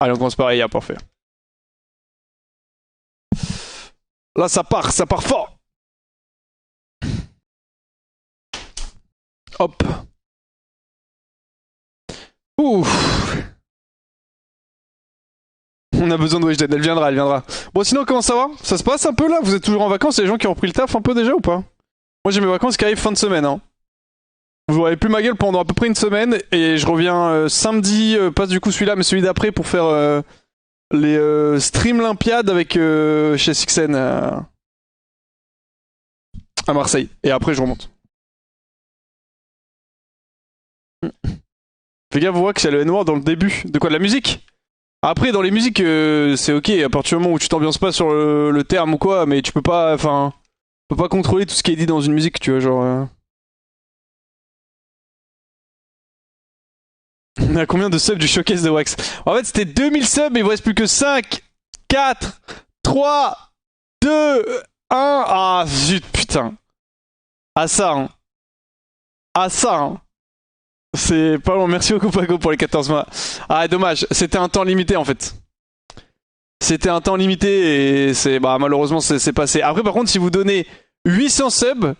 Allez, on commence par IA, parfait. Là, ça part fort. Hop. Ouf. On a besoin de Weshden, elle viendra, elle viendra. Bon, sinon, comment ça va? Ça se passe un peu là? Vous êtes toujours en vacances? Il y a des gens qui ont repris le taf un peu déjà ou pas? Moi, j'ai mes vacances qui arrivent fin de semaine. Hein. Vous aurez plus ma gueule pendant à peu près une semaine et je reviens samedi, pas du coup celui-là, mais celui d'après pour faire les Stream Olympiades avec chez Sixen à Marseille. Et après, je remonte. Fais gaffe, vous voyez que c'est le noir dans le début. De quoi? De la musique? Après, dans les musiques, c'est ok, à partir du moment où tu t'ambiances pas sur le terme ou quoi, mais tu peux pas, enfin, tu peux pas contrôler tout ce qui est dit dans une musique, tu vois, genre. On a combien de subs du showcase de Wax? En fait, c'était 2000 subs, mais il vous reste plus que 5, 4, 3, 2, 1. Ah, zut, putain. Ah, ça, hein. Ah, ça, hein. C'est pas bon, merci beaucoup Paco pour les 14 mois. Ah, dommage, c'était un temps limité en fait. C'était un temps limité et c'est bah malheureusement c'est passé. Après par contre si vous donnez 800 subs,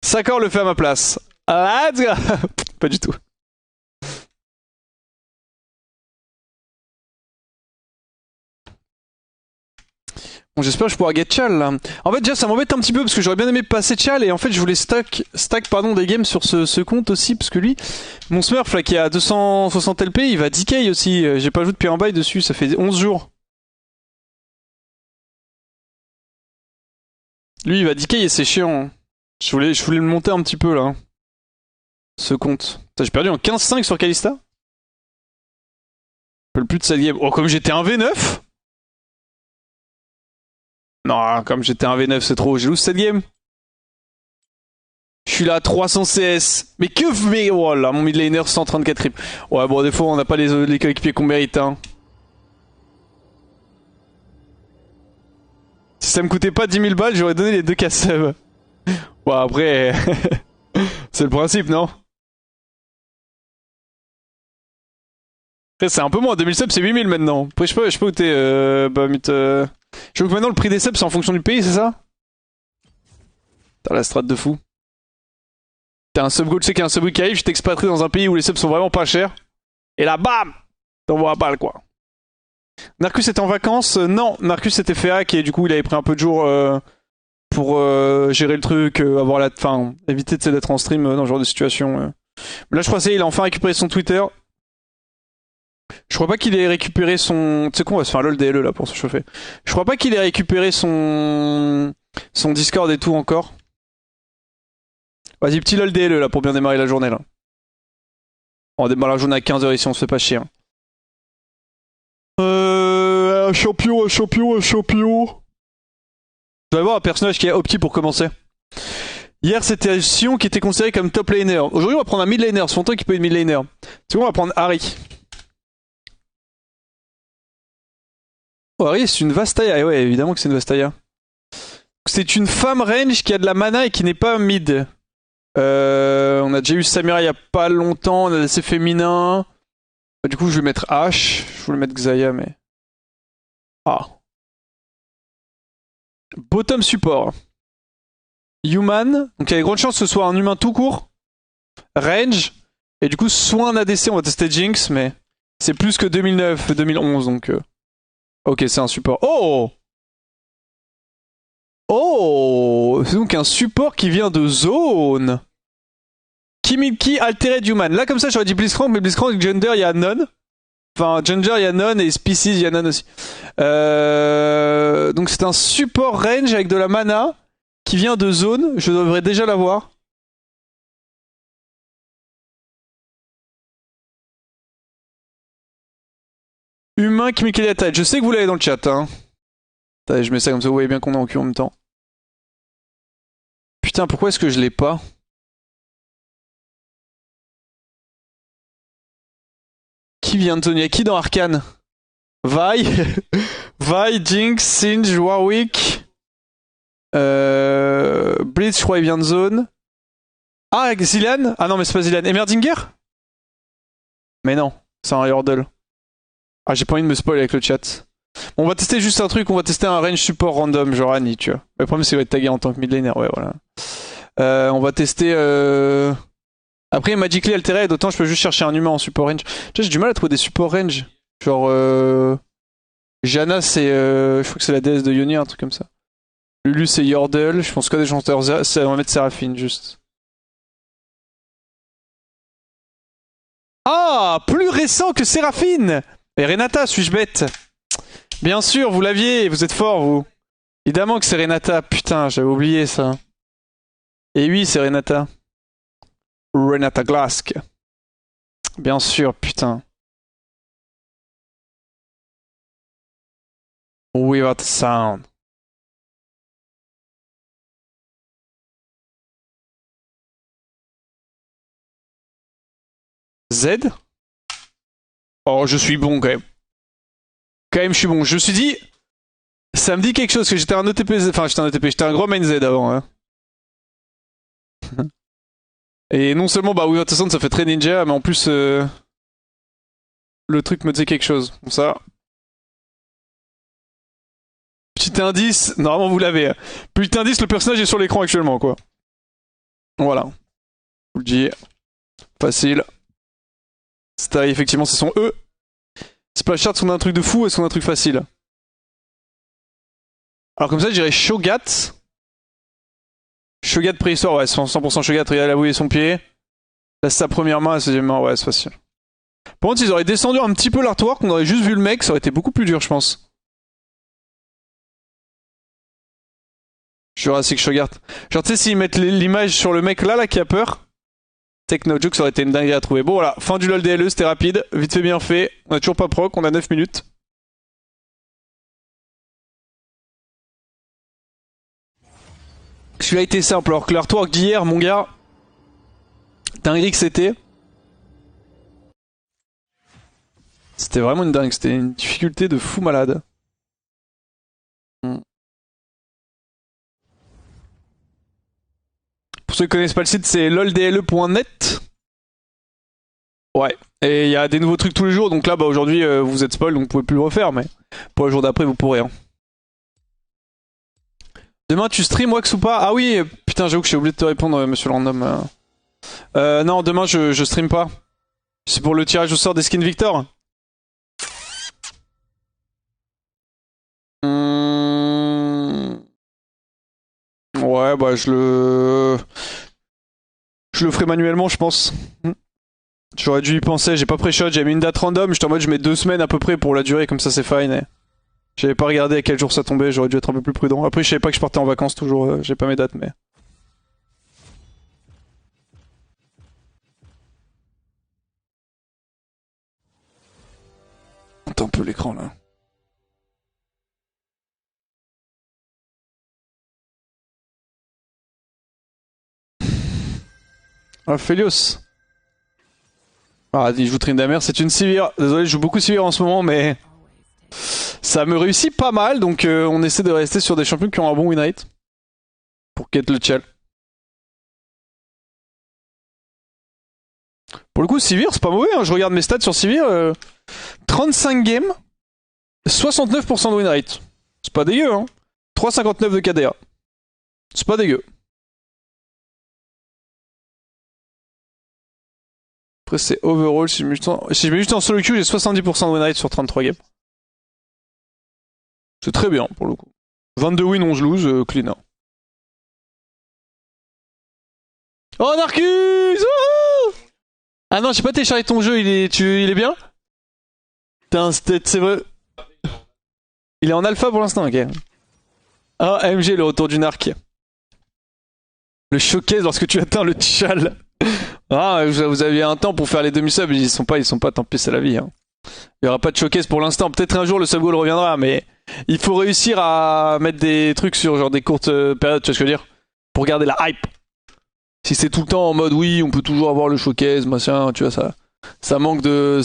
Sakor le fait à ma place. Ah, pas du tout. Bon j'espère que je pourrai get Chal là. En fait déjà ça m'embête un petit peu parce que j'aurais bien aimé passer Chal et en fait je voulais stack pardon, des games sur ce compte aussi parce que lui, mon Smurf là qui est à 260 LP il va DK aussi. J'ai pas joué depuis un bail dessus, ça fait 11 jours. Lui il va DK et c'est chiant. Je voulais le monter un petit peu là. Ce compte. J'ai perdu en 15-5 sur Kalista. Je peux plus de cette game. Oh comme j'étais un V9. Non, comme j'étais un V9, c'est trop. J'ai loose cette game. Je suis là à 300 CS. Mais que... Mais voilà, mon mid laner 134 creep. Ouais, bon, des fois, on n'a pas les coéquipiers qu'on mérite. Hein. Si ça me coûtait pas 10 000 balles, j'aurais donné les 2 casse-sub. Bon, après... c'est le principe, non? Après, c'est un peu moins. 2000 subs, c'est 8000 maintenant. Après, je sais pas où t'es, Je veux que maintenant, le prix des subs, c'est en fonction du pays, c'est ça? T'as la strat de fou. T'as un sub goal, tu sais qu'il y a un sub qui arrive, je t'expatrie dans un pays où les subs sont vraiment pas chers. Et là, bam! T'envoies à balle, quoi. Narcus était en vacances? Non, Narcus était fait hack et du coup, il avait pris un peu de jours pour gérer le truc, avoir la. Enfin, éviter d'être en stream dans ce genre de situation. Là, je crois qu'il a enfin récupéré son Twitter. Je crois pas qu'il ait récupéré son. Tu sais quoi, on va se faire lol DLE là pour se chauffer. Je crois pas qu'il ait récupéré son Discord et tout encore. Vas-y, petit lol DLE là pour bien démarrer la journée là. On démarre la journée à 15h ici, on se fait pas chier. Hein. Champion. Tu vas voir un personnage qui est opti pour commencer. Hier c'était Sion qui était considéré comme top laner. Aujourd'hui on va prendre un mid laner, c'est longtemps qu'il peut être mid laner. C'est bon, on va prendre Harry. Oh, Harry c'est une Vastaya, et ouais évidemment que c'est une Vastaya. C'est une femme range qui a de la mana et qui n'est pas mid. On a déjà eu Samira il y a pas longtemps, on a laissé féminin. Du coup je vais mettre H, je voulais mettre Xayah mais... Ah. Bottom support. Human, donc il y a de grandes chances que ce soit un humain tout court. Range, et du coup soit un ADC, on va tester Jinx, mais c'est plus que 2009-2011 donc... Ok c'est un support. Oh! Oh! C'est donc un support qui vient de zone. Kimilki Altered Human. Là comme ça j'aurais dit Blitzcrank, mais Blitzcrank Gender il y a none. Enfin Gender il y a none et Species il y a none aussi. Donc c'est un support range avec de la mana qui vient de zone. Je devrais déjà l'avoir. Humain Kimilki Altered. Je sais que vous l'avez dans le chat. Hein. Attendez, je mets ça comme ça vous voyez bien qu'on est en cul en même temps. Putain pourquoi est-ce que je l'ai pas? Qui vient de zone? Y'a qui dans Arcane? Vi, Vi, Jinx, Singe, Warwick. Blitz, je crois, il vient de zone. Ah, Zilan? Ah non, mais c'est pas Zilan. Emerdinger? Mais non, c'est un Yordle. Ah, j'ai pas envie de me spoil avec le chat. Bon, on va tester juste un truc, on va tester un range support random, genre Annie, tu vois. Le problème, c'est qu'il va être tagué en tant que mid laner, ouais, voilà. On va tester. Après, Magically Altered, autant je peux juste chercher un humain en support range. Tu vois, j'ai du mal à trouver des support range. Genre. Janna, c'est. Je crois que c'est la déesse de Yoni, un truc comme ça. Lulu, c'est Yordle. Je pense que des chanteurs. On va mettre Séraphine, juste. Ah, plus récent que Séraphine! Et Renata, suis-je bête? Bien sûr, vous l'aviez, vous êtes fort, vous. Évidemment que c'est Renata, putain, j'avais oublié ça. Et oui, c'est Renata. Renata Glask. Bien sûr, putain. Without sound. Z? Oh, je suis bon quand même. Quand même, je suis bon. Je me suis dit, ça me dit quelque chose que j'étais un ETP, enfin j'étais un ETP, j'étais un gros main Z avant. Hein. Et non seulement bah Without Sound ça fait très ninja, mais en plus le truc me disait quelque chose. Bon ça. Petit indice, normalement vous l'avez. Hein. Petit indice, le personnage est sur l'écran actuellement quoi. Voilà. Je vous le dis. Facile. Style, effectivement c'est son E. Splash Art, est-ce qu'on a un truc de fou ou est-ce qu'on a un truc facile? Alors comme ça je dirais Shogat. Shogat préhistoire, ouais, 100% Shogat, regarde là où est son pied. Là c'est sa première main, la deuxième main, ouais c'est facile. Par contre s'ils auraient descendu un petit peu l'artwork, on aurait juste vu le mec, ça aurait été beaucoup plus dur je pense. Jurassic Shogat. Genre tu sais s'ils mettent l'image sur le mec là qui a peur. Techno Joke ça aurait été une dinguerie à trouver. Bon voilà, fin du LoL DLE, c'était rapide, vite fait bien fait. On a toujours pas proc, on a 9 minutes. Celui-là a été simple, alors que l'artwork d'hier, mon gars, dinguerie que c'était. C'était vraiment une dingue, c'était une difficulté de fou malade. Pour ceux qui connaissent pas le site, c'est loldle.net. Ouais, et il y a des nouveaux trucs tous les jours, donc là, bah aujourd'hui, vous êtes spoil, donc vous pouvez plus le refaire, mais pour le jour d'après, vous pourrez. Hein. Demain, tu stream Wax ou pas? Ah oui, putain, j'avoue que j'ai oublié de te répondre, monsieur le random. Non, demain, je stream pas. C'est pour le tirage au sort des skins Victor. Ouais, bah je le ferai manuellement, je pense. J'aurais dû y penser, j'ai pas pré-shot, j'ai mis une date random, j'étais en mode je mets 2 semaines à peu près pour la durée, comme ça c'est fine. Et... J'avais pas regardé à quel jour ça tombait, j'aurais dû être un peu plus prudent. Après je savais pas que je partais en vacances toujours, j'ai pas mes dates mais... Attends un peu l'écran là. Ah, Felios. Ah, il joue Tryndamere, c'est une Sivir. Désolé, je joue beaucoup Sivir en ce moment, mais... Ça me réussit pas mal, donc on essaie de rester sur des champions qui ont un bon win rate. Pour get le chall. Pour le coup, Sivir, c'est pas mauvais, hein. Je regarde mes stats sur Sivir. 35 games, 69% de win rate. C'est pas dégueu, hein. 3,59 de KDA. C'est pas dégueu. Après, c'est overall. Si je mets juste en solo queue, j'ai 70% de win rate sur 33 games. C'est très bien pour le coup. 22 wins, 11 lose, clean. Hein. Oh, Narcus! Wouhou! Ah non, j'ai pas téléchargé ton jeu, il est bien? Putain, c'est vrai. Il est en alpha pour l'instant, ok. Ah, AMG, le retour du narc. Le showcase lorsque tu atteins le tchal. Ah, vous aviez un temps pour faire les demi-subs, ils sont pas, tant pis, c'est la vie. Hein. Il y aura pas de showcase pour l'instant. Peut-être un jour le sub goal reviendra, mais il faut réussir à mettre des trucs sur genre des courtes périodes, tu vois ce que je veux dire? Pour garder la hype. Si c'est tout le temps en mode oui, on peut toujours avoir le showcase, machin, tu vois, ça manque de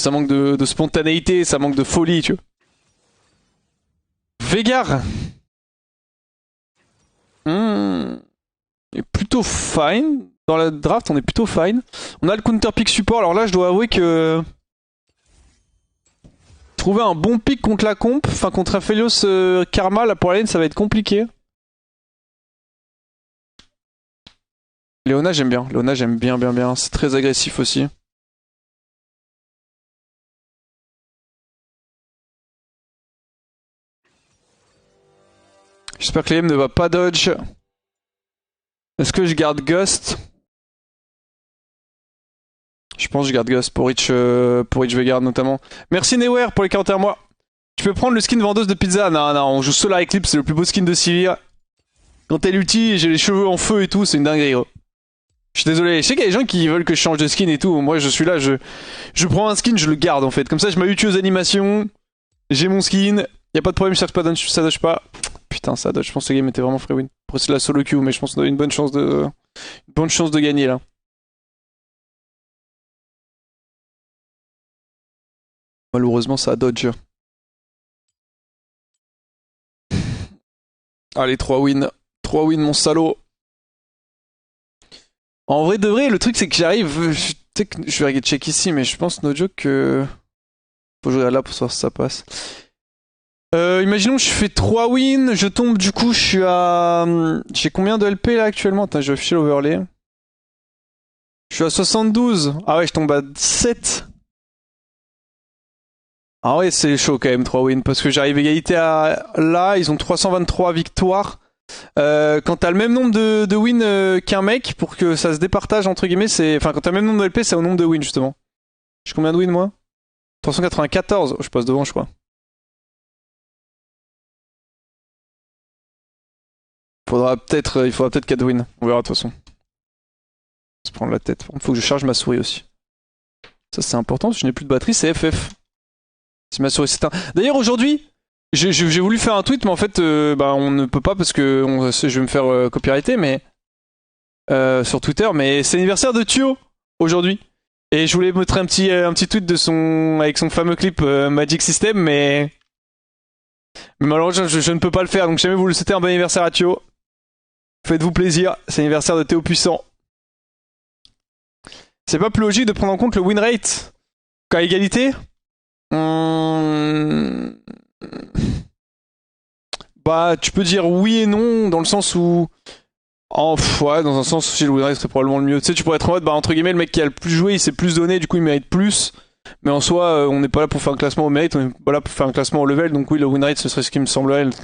spontanéité, ça manque de folie, tu vois. Vegar est plutôt fine. Dans la draft, on est plutôt fine. On a le counter pick support, alors là, je dois avouer que... Trouver un bon pick contre la comp, enfin contre Aphelios Karma, là pour la lane, ça va être compliqué. Léona j'aime bien, Léona j'aime bien, c'est très agressif aussi. J'espère que l'AM ne va pas dodge. Est-ce que je garde Ghost? Je pense que je garde Ghost pour Rich Vegard notamment. Merci Neware pour les 41 mois. Tu peux prendre le skin vendeuse de pizza? Non, on joue Solar Eclipse, c'est le plus beau skin de Sivir. Quand elle ulti, j'ai les cheveux en feu et tout, c'est une dinguerie gros. Je suis désolé, je sais qu'il y a des gens qui veulent que je change de skin et tout. Moi je suis là, je prends un skin, je le garde en fait. Comme ça je m'habitue aux animations, j'ai mon skin, y a pas de problème, ça dodge pas. Putain, ça dodge, je pense que le game était vraiment free win. Après c'est la solo queue, mais je pense qu'on a une bonne chance de gagner là. Malheureusement ça dodge. Allez, 3 wins. 3 wins mon salaud. En vrai de vrai, le truc c'est que j'arrive. Je vais check ici, mais je pense no joke que. Faut que je regarde là pour savoir si ça passe. Imaginons je fais 3 wins, je tombe du coup, je suis à. J'ai combien de LP là actuellement? Attends, je vais afficher l'overlay. Je suis à 72. Ah ouais, je tombe à 7. Ah ouais, c'est chaud quand même 3 wins parce que j'arrive égalité à là, ils ont 323 victoires. Quand t'as le même nombre de wins qu'un mec, pour que ça se départage entre guillemets, c'est. Enfin, quand t'as le même nombre de LP, c'est au nombre de wins justement. J'ai combien de wins moi? 394, je passe devant, je crois. Il faudra peut-être 4 wins, on verra de toute façon. Se prendre la tête. Il faut que je charge ma souris aussi. Ça c'est important, si je n'ai plus de batterie, c'est FF. Si ma souris s'éteint. D'ailleurs aujourd'hui, j'ai voulu faire un tweet, mais en fait, on ne peut pas parce que je vais me faire copyrighter, mais sur Twitter. Mais c'est l'anniversaire de Thio aujourd'hui, et je voulais montrer un petit tweet avec son fameux clip Magic System, mais malheureusement je ne peux pas le faire. Donc jamais vous le souhaitez un bon anniversaire à Thio. Faites-vous plaisir, c'est l'anniversaire de Théo Puissant. C'est pas plus logique de prendre en compte le win rate qu'à égalité? Bah, tu peux dire oui et non, dans le sens où. Ouais, dans un sens, si le win rate serait probablement le mieux. Tu sais, tu pourrais être en mode, bah, entre guillemets, le mec qui a le plus joué, il s'est plus donné, du coup, il mérite plus. Mais en soi, on n'est pas là pour faire un classement au mérite, on est pas là pour faire un classement au level, donc oui, le win rate, ce serait ce qui me semblerait être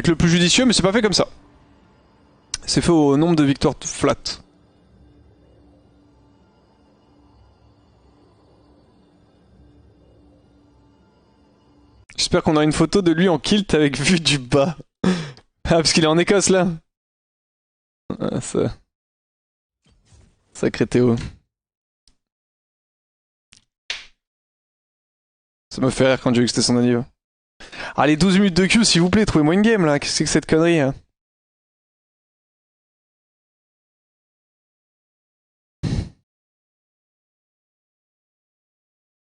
le plus judicieux, mais c'est pas fait comme ça. C'est fait au nombre de victoires flat. J'espère qu'on a une photo de lui en kilt avec vue du bas. Ah, parce qu'il est en Écosse là. Ah, ça. Sacré Théo. Ça me fait rire quand j'ai vu que c'était son anniv. Allez, 12 minutes de queue, s'il vous plaît, trouvez-moi une game là. Qu'est-ce que c'est que cette connerie hein?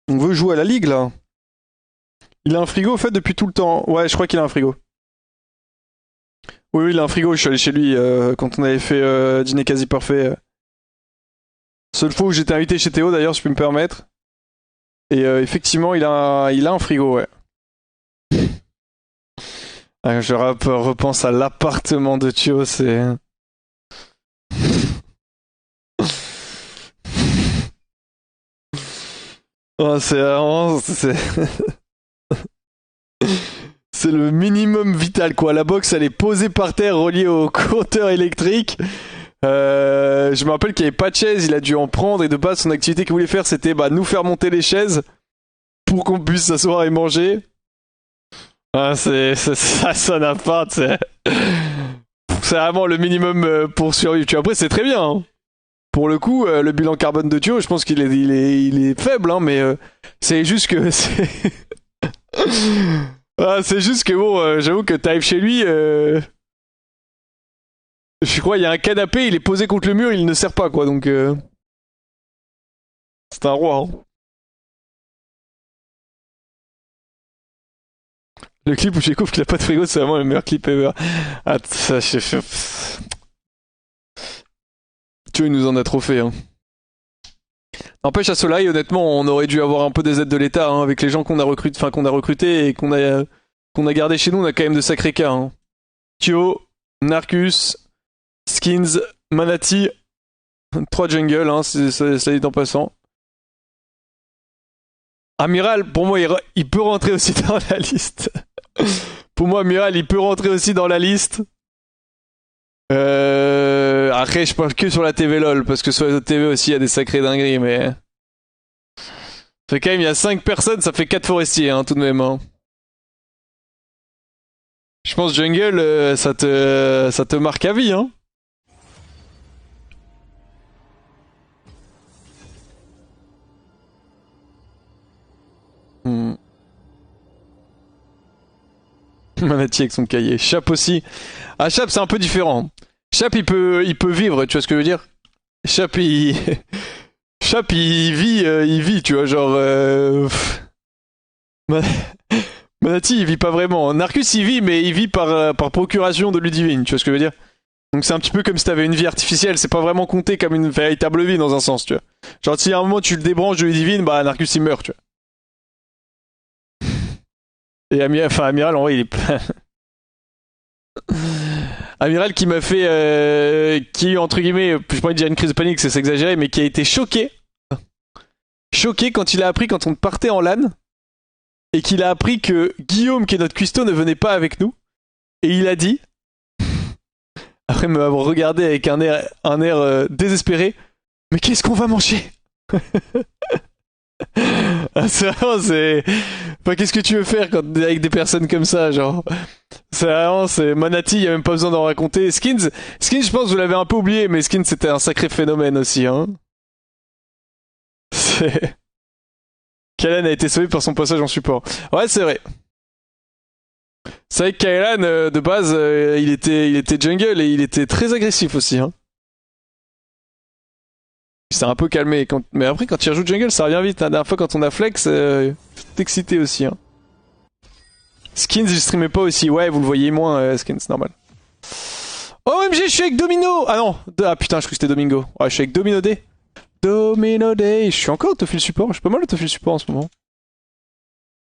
On veut jouer à la ligue là. Il a un frigo au fait depuis tout le temps. Ouais, je crois qu'il a un frigo. Oui, il a un frigo, je suis allé chez lui quand on avait fait dîner quasi parfait. Seule fois où j'étais invité chez Théo d'ailleurs, si je peux me permettre. Et effectivement, il a un frigo, ouais. Je repense à l'appartement de Thio, c'est. Oh, c'est vraiment. C'est le minimum vital quoi. La box elle est posée par terre reliée au compteur électrique. Je me rappelle qu'il n'y avait pas de chaise, il a dû en prendre et de base son activité qu'il voulait faire c'était nous faire monter les chaises pour qu'on puisse s'asseoir et manger. Ah, ça sonne à part, c'est vraiment le minimum pour survivre. Tu vois, après c'est très bien. Hein. Pour le coup, le bilan carbone de Thio, je pense qu'il est faible, hein, mais c'est juste que c'est. Ah, c'est juste que bon, j'avoue que t'arrives chez lui, je crois il y a un canapé, il est posé contre le mur, il ne sert pas quoi, donc c'est un roi. Hein. Le clip où je découvre qu'il a pas de frigo, c'est vraiment le meilleur clip ever. Ah, ça, tu vois, il nous en a trop fait. Hein. N'empêche à Solari, honnêtement, on aurait dû avoir un peu des aides de l'État hein, avec les gens qu'on a recrutés, enfin qu'on a recrutés et qu'on a gardé chez nous. On a quand même de sacrés cas. Hein. Kyo, Narcus, Skins, Manati, 3 jungles, hein, ça dit en passant. Amiral, pour moi, il peut rentrer aussi dans la liste. Pour moi, Amiral, il peut rentrer aussi dans la liste. Après, je parle que sur la TV LOL, parce que sur les autres TV aussi, il y a des sacrés dingueries, mais... Ça fait quand même, il y a 5 personnes, ça fait 4 forestiers, hein, tout de même. Hein. Je pense jungle, ça te marque à vie, hein. Hmm. Manati avec son cahier. Chap aussi. Ah, Chap, c'est un peu différent. Chap, il peut vivre, tu vois ce que je veux dire? Chap, Chap, il vit, tu vois, genre... Manati, il vit pas vraiment. Narcus, il vit, mais il vit par procuration de Ludivine, tu vois ce que je veux dire? Donc c'est un petit peu comme si t'avais une vie artificielle, c'est pas vraiment compté comme une véritable vie dans un sens, tu vois. Genre si à un moment tu le débranches de Ludivine, bah Narcus il meurt, tu vois. Et Amiral, en vrai, il est Amiral qui m'a fait... qui, entre guillemets, je pas dire une crise de panique, c'est exagéré, mais qui a été choqué. Choqué quand il a appris, quand on partait en LAN, et qu'il a appris que Guillaume, qui est notre cuistot, ne venait pas avec nous. Et il a dit, après m'avoir regardé avec un air désespéré, mais qu'est-ce qu'on va manger? Ah, c'est vraiment, c'est... Enfin, qu'est-ce que tu veux faire quand avec des personnes comme ça, genre... C'est vraiment, c'est... Manati, y a même pas besoin d'en raconter. Skins, je pense que vous l'avez un peu oublié, mais Skins, c'était un sacré phénomène aussi, hein. C'est... Kailan a été sauvé par son passage en support. Ouais, c'est vrai. C'est vrai que Kailan, de base, il était jungle et il était très agressif aussi, hein. Il s'est un peu calmé. Mais après, quand il rejoue jungle, ça revient vite. La dernière fois, quand on a flex, tout excité aussi. Hein. Skins, il streamait pas aussi. Ouais, vous le voyez moins, Skins, normal. OMG, je suis avec Domino. Ah non. Ah putain, je crois que c'était Domingo. Ouais, je suis avec Domino D. Domino Day. Je suis encore autofill support. Je suis pas mal autofill support en ce moment.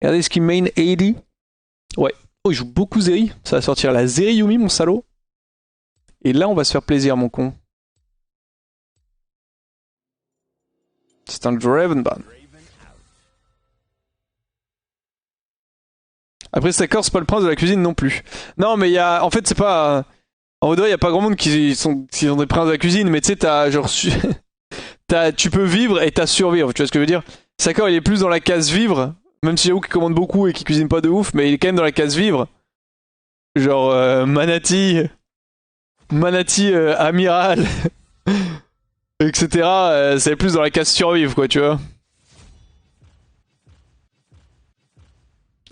Regardez ce qu'il main AD. Ouais. Oh, il joue beaucoup Zeri. Ça va sortir la Zeri Yumi, mon salaud. Et là, on va se faire plaisir, mon con. C'est un Dravenban. Après, Stakor, c'est pas le prince de la cuisine non plus. Non, mais il y a. En fait, c'est pas. En vrai, il y a pas grand monde qui sont des princes de la cuisine, mais tu sais, t'as genre. Tu peux vivre et t'as survivre, tu vois ce que je veux dire? Stakor, il est plus dans la case vivre, même si j'avoue qu'il commande beaucoup et qu'il cuisine pas de ouf, mais il est quand même dans la case vivre. Genre, Manati. Amiral. etc. C'est plus dans la case survivre, quoi, tu vois.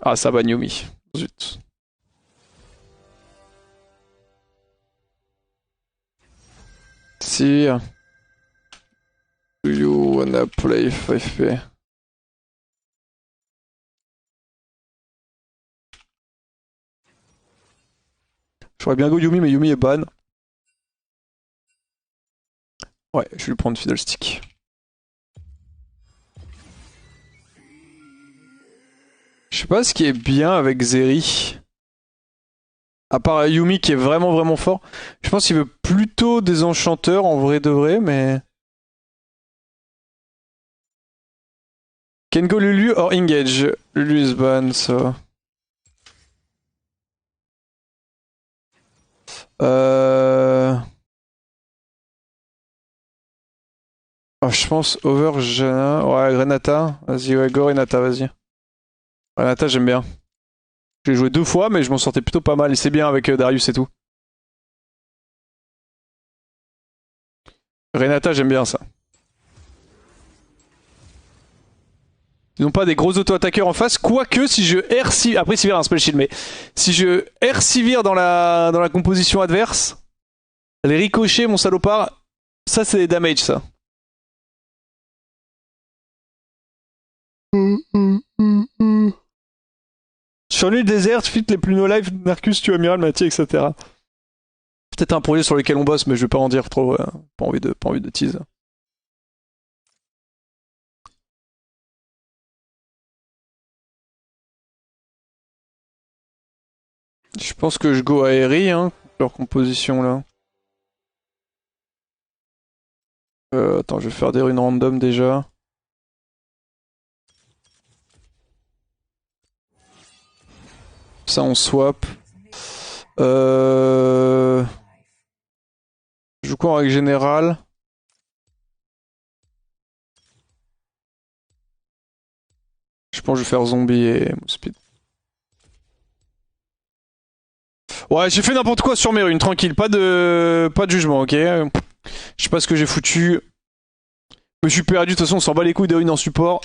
Ah, ça va, Yumi. Zut. Si. Do you wanna play 5P? J'aurais bien go Yumi, mais Yumi est ban. Ouais, je vais lui prendre Fiddlestick. Je sais pas ce qui est bien avec Zeri. À part Yumi qui est vraiment vraiment fort. Je pense qu'il veut plutôt des enchanteurs en vrai de vrai, mais... Can go Lulu or engage. Lulu is ban, so... Oh, je pense over Jana. Ouais, Renata. Vas-y, ouais, go Renata, vas-y. Renata, j'aime bien. J'ai joué 2 fois, mais je m'en sortais plutôt pas mal. Et c'est bien avec Darius et tout. Renata, j'aime bien ça. Ils n'ont pas des gros auto-attaqueurs en face. Quoique, si je R Sivir. Après, Sivir a un spell shield, mais si je R Sivir dans la composition adverse, les ricochets, mon salopard, ça, c'est des damage, ça. Sur l'île déserte, fit les plus no-life, Narcus, tu Amiral, Mathieu, etc. Peut-être un projet sur lequel on bosse, mais je vais pas en dire trop. Pas envie de tease. Je pense que je go aérie, hein, leur composition là. Attends, je vais faire des runes random déjà. Ça on swap. Je joue quoi en règle générale? Je pense que je vais faire zombie et speed. Ouais, j'ai fait n'importe quoi sur mes runes, tranquille, pas de jugement, ok? Je sais pas ce que j'ai foutu. Je me suis perdu, de toute façon on s'en bat les couilles des runes en support.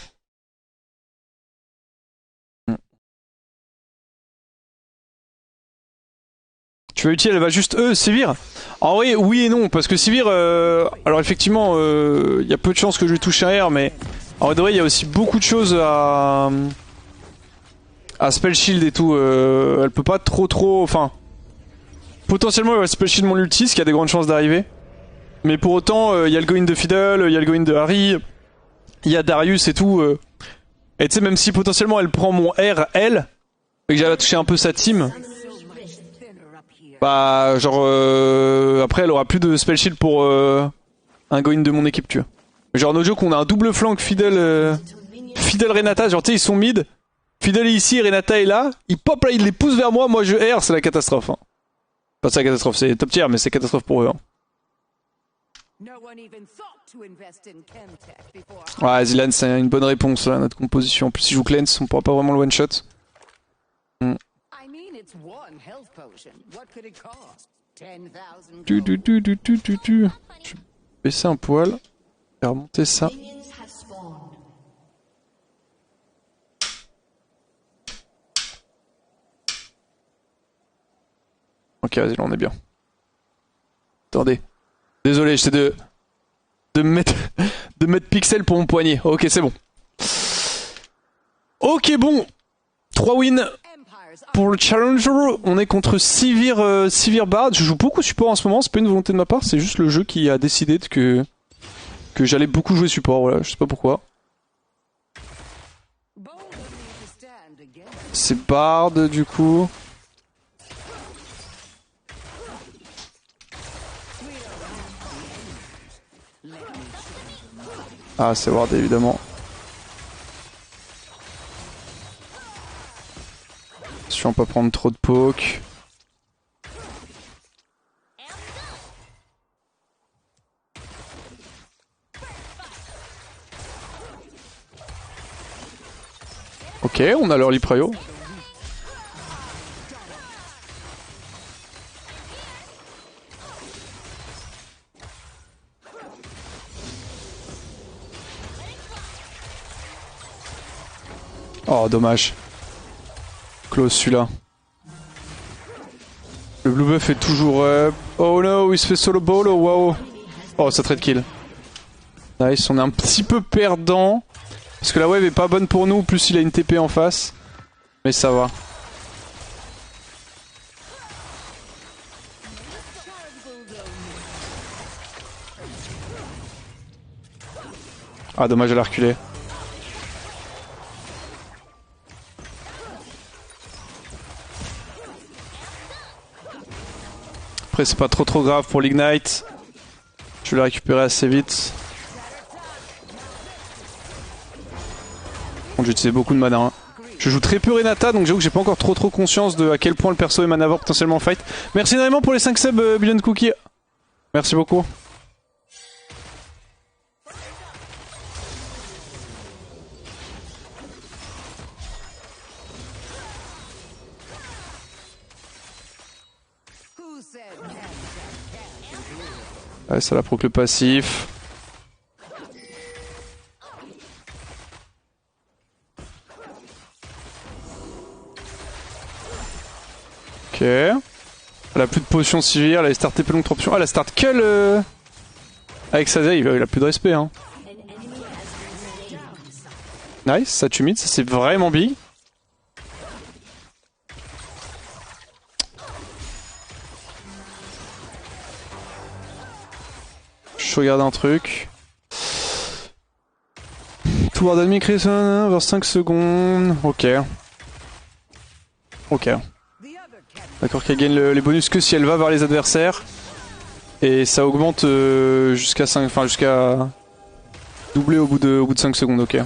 Tu vas utile, elle va juste Sivir. En vrai, oui et non, parce que Sivir, alors effectivement, il y a peu de chances que je lui touche un R, mais en vrai, il y a aussi beaucoup de choses à spell shield et tout. Elle peut pas trop, enfin, potentiellement elle va spell shield mon ulti, ce qui a des grandes chances d'arriver. Mais pour autant, il y a le go-in de Fiddle, il y a le go-in de Harry, il y a Darius et tout. Et tu sais, même si potentiellement elle prend mon R, elle, et que j'allais toucher un peu sa team. Bah genre après elle aura plus de spell shield pour un go-in de mon équipe, tu vois. Genre no joke, on a un double flank Fiddle Renata, genre tu sais ils sont mid, Fiddle est ici, Renata est là, ils pop là, ils les poussent vers moi, moi je R, c'est la catastrophe. Hein. Enfin c'est la catastrophe, c'est top tier mais c'est catastrophe pour eux. Hein. Ouais, Zilan c'est une bonne réponse là, notre composition. En plus si je joue Cleanse, on pourra pas vraiment le one shot. Je vais baisser un poil. Faire remonter ça. Ok, vas-y, là on est bien. Attendez. Désolé, j'essaie de mettre pixel pour mon poignet. Ok, c'est bon. Ok, bon. 3 wins pour le challenger. On est contre Sivir Bard. Je joue beaucoup support en ce moment. C'est pas une volonté de ma part. C'est juste le jeu qui a décidé que j'allais beaucoup jouer support. Voilà, je sais pas pourquoi. C'est Bard du coup. Ah, c'est Ward évidemment. Je vais pas prendre trop de poke. Ok, on a l'early prio. Oh, dommage. Close celui-là. Le blue buff est toujours up. Oh no, il se fait solo ball, oh wow. Oh, ça trade kill. Nice, on est un petit peu perdant. Parce que la wave est pas bonne pour nous, plus il a une TP en face. Mais ça va. Ah, dommage, elle a reculé. Après, c'est pas trop grave pour l'ignite. Je vais le récupérer assez vite. Bon, j'ai utilisé beaucoup de mana. Hein. Je joue très peu Renata, donc j'avoue que j'ai pas encore trop conscience de à quel point le perso est manavore potentiellement fight. Merci énormément pour les 5 subs, Billion Cookie. Merci beaucoup. Ouais, ça la proc le passif. Ok. Elle a plus de potions Sivir, elle a start TP long 3 options. Ah, elle a start Cull avec sa il a plus de respect. Hein. Nice, ça tue mid, ça c'est vraiment big. Je regarde un truc. Tour d'admin Cresson vers 5 secondes. Ok. Ok. D'accord, qu'elle gagne les bonus que si elle va vers les adversaires. Et ça augmente jusqu'à 5, enfin jusqu'à doubler au bout de 5 secondes, ok.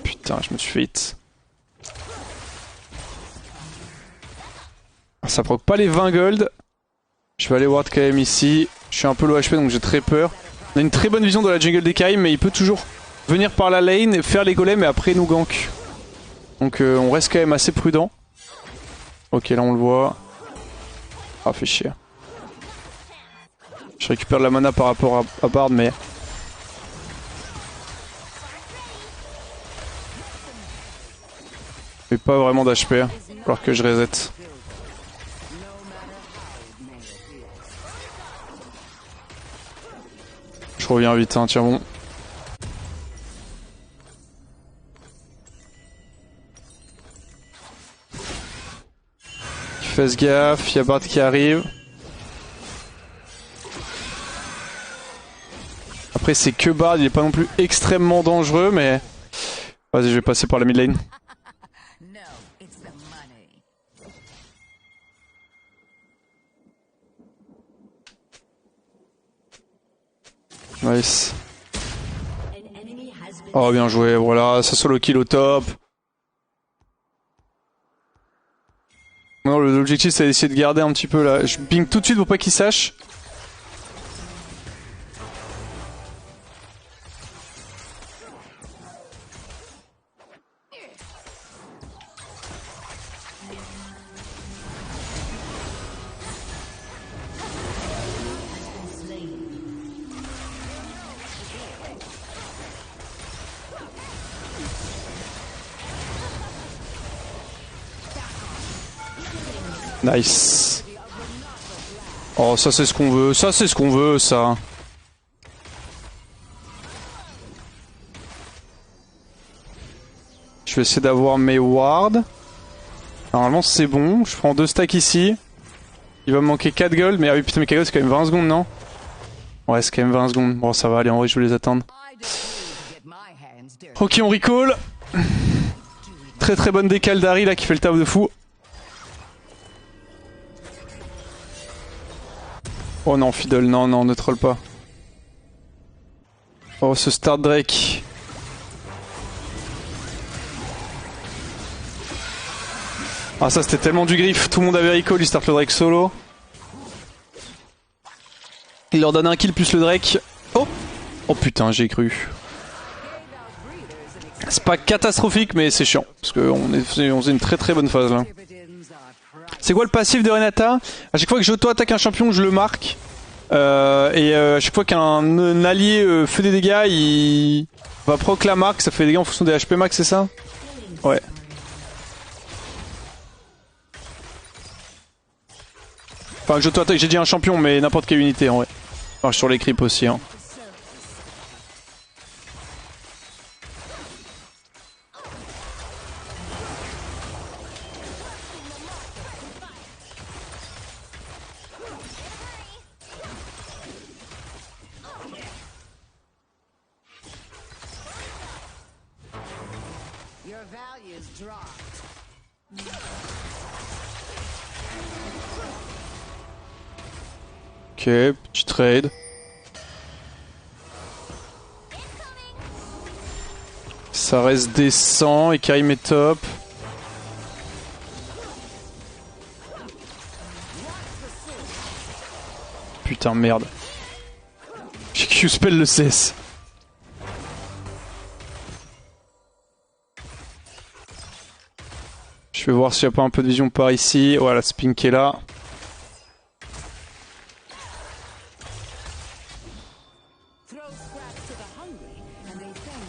Putain, je me suis fait hit. Ça proc pas les 20 gold. Je vais aller ward quand même ici. Je suis un peu low HP donc j'ai très peur. On a une très bonne vision de la jungle des Karim, mais il peut toujours venir par la lane, faire les golems et après nous gank. Donc on reste quand même assez prudent. Ok, là on le voit. Ah, fait chier. Je récupère de la mana par rapport à Bard, mais... J'ai pas vraiment d'HP, alors que je reset. Je reviens vite, hein, tiens bon. Fais gaffe, y'a Bard qui arrive. Après c'est que Bard, il est pas non plus extrêmement dangereux, mais... Vas-y, je vais passer par la mid lane. Nice. Oh bien joué, voilà, ça solo kill au top. Non, l'objectif c'est d'essayer de garder un petit peu là. Je ping tout de suite pour pas qu'il sache. Nice. Oh ça c'est ce qu'on veut, ça c'est ce qu'on veut ça. Je vais essayer d'avoir mes wards. Normalement c'est bon, je prends 2 stacks ici. Il va me manquer 4 gold, mais ah oui putain mais 4 gold c'est quand même 20 secondes non? Ouais c'est quand même 20 secondes, bon ça va aller en vrai je vais les attendre. Ok on recall. Très très bonne décale d'Harry là qui fait le taf de fou. Oh non, Fiddle, non, non, ne troll pas. Oh, ce start Drake. Ah, ça c'était tellement du griffe. Tout le monde avait recall, il start le Drake solo. Il leur donne un kill plus le Drake. Oh! Oh putain, j'ai cru. C'est pas catastrophique, mais c'est chiant. Parce qu'on faisait une très très bonne phase là. C'est quoi le passif de Renata? À chaque fois que j'auto-attaque un champion, je le marque. À chaque fois qu'un allié fait des dégâts, il va proc la marque, ça fait des dégâts en fonction des HP max, c'est ça? Ouais. Enfin, j'auto-attaque, j'ai dit un champion, mais n'importe quelle unité en vrai. Marche sur les creeps aussi. Hein. Ok, petit trade. Ça reste décent et Karim est top. Putain merde. J'ai Q-spell le CS. Je vais voir s'il n'y a pas un peu de vision par ici. Voilà, Spink est là.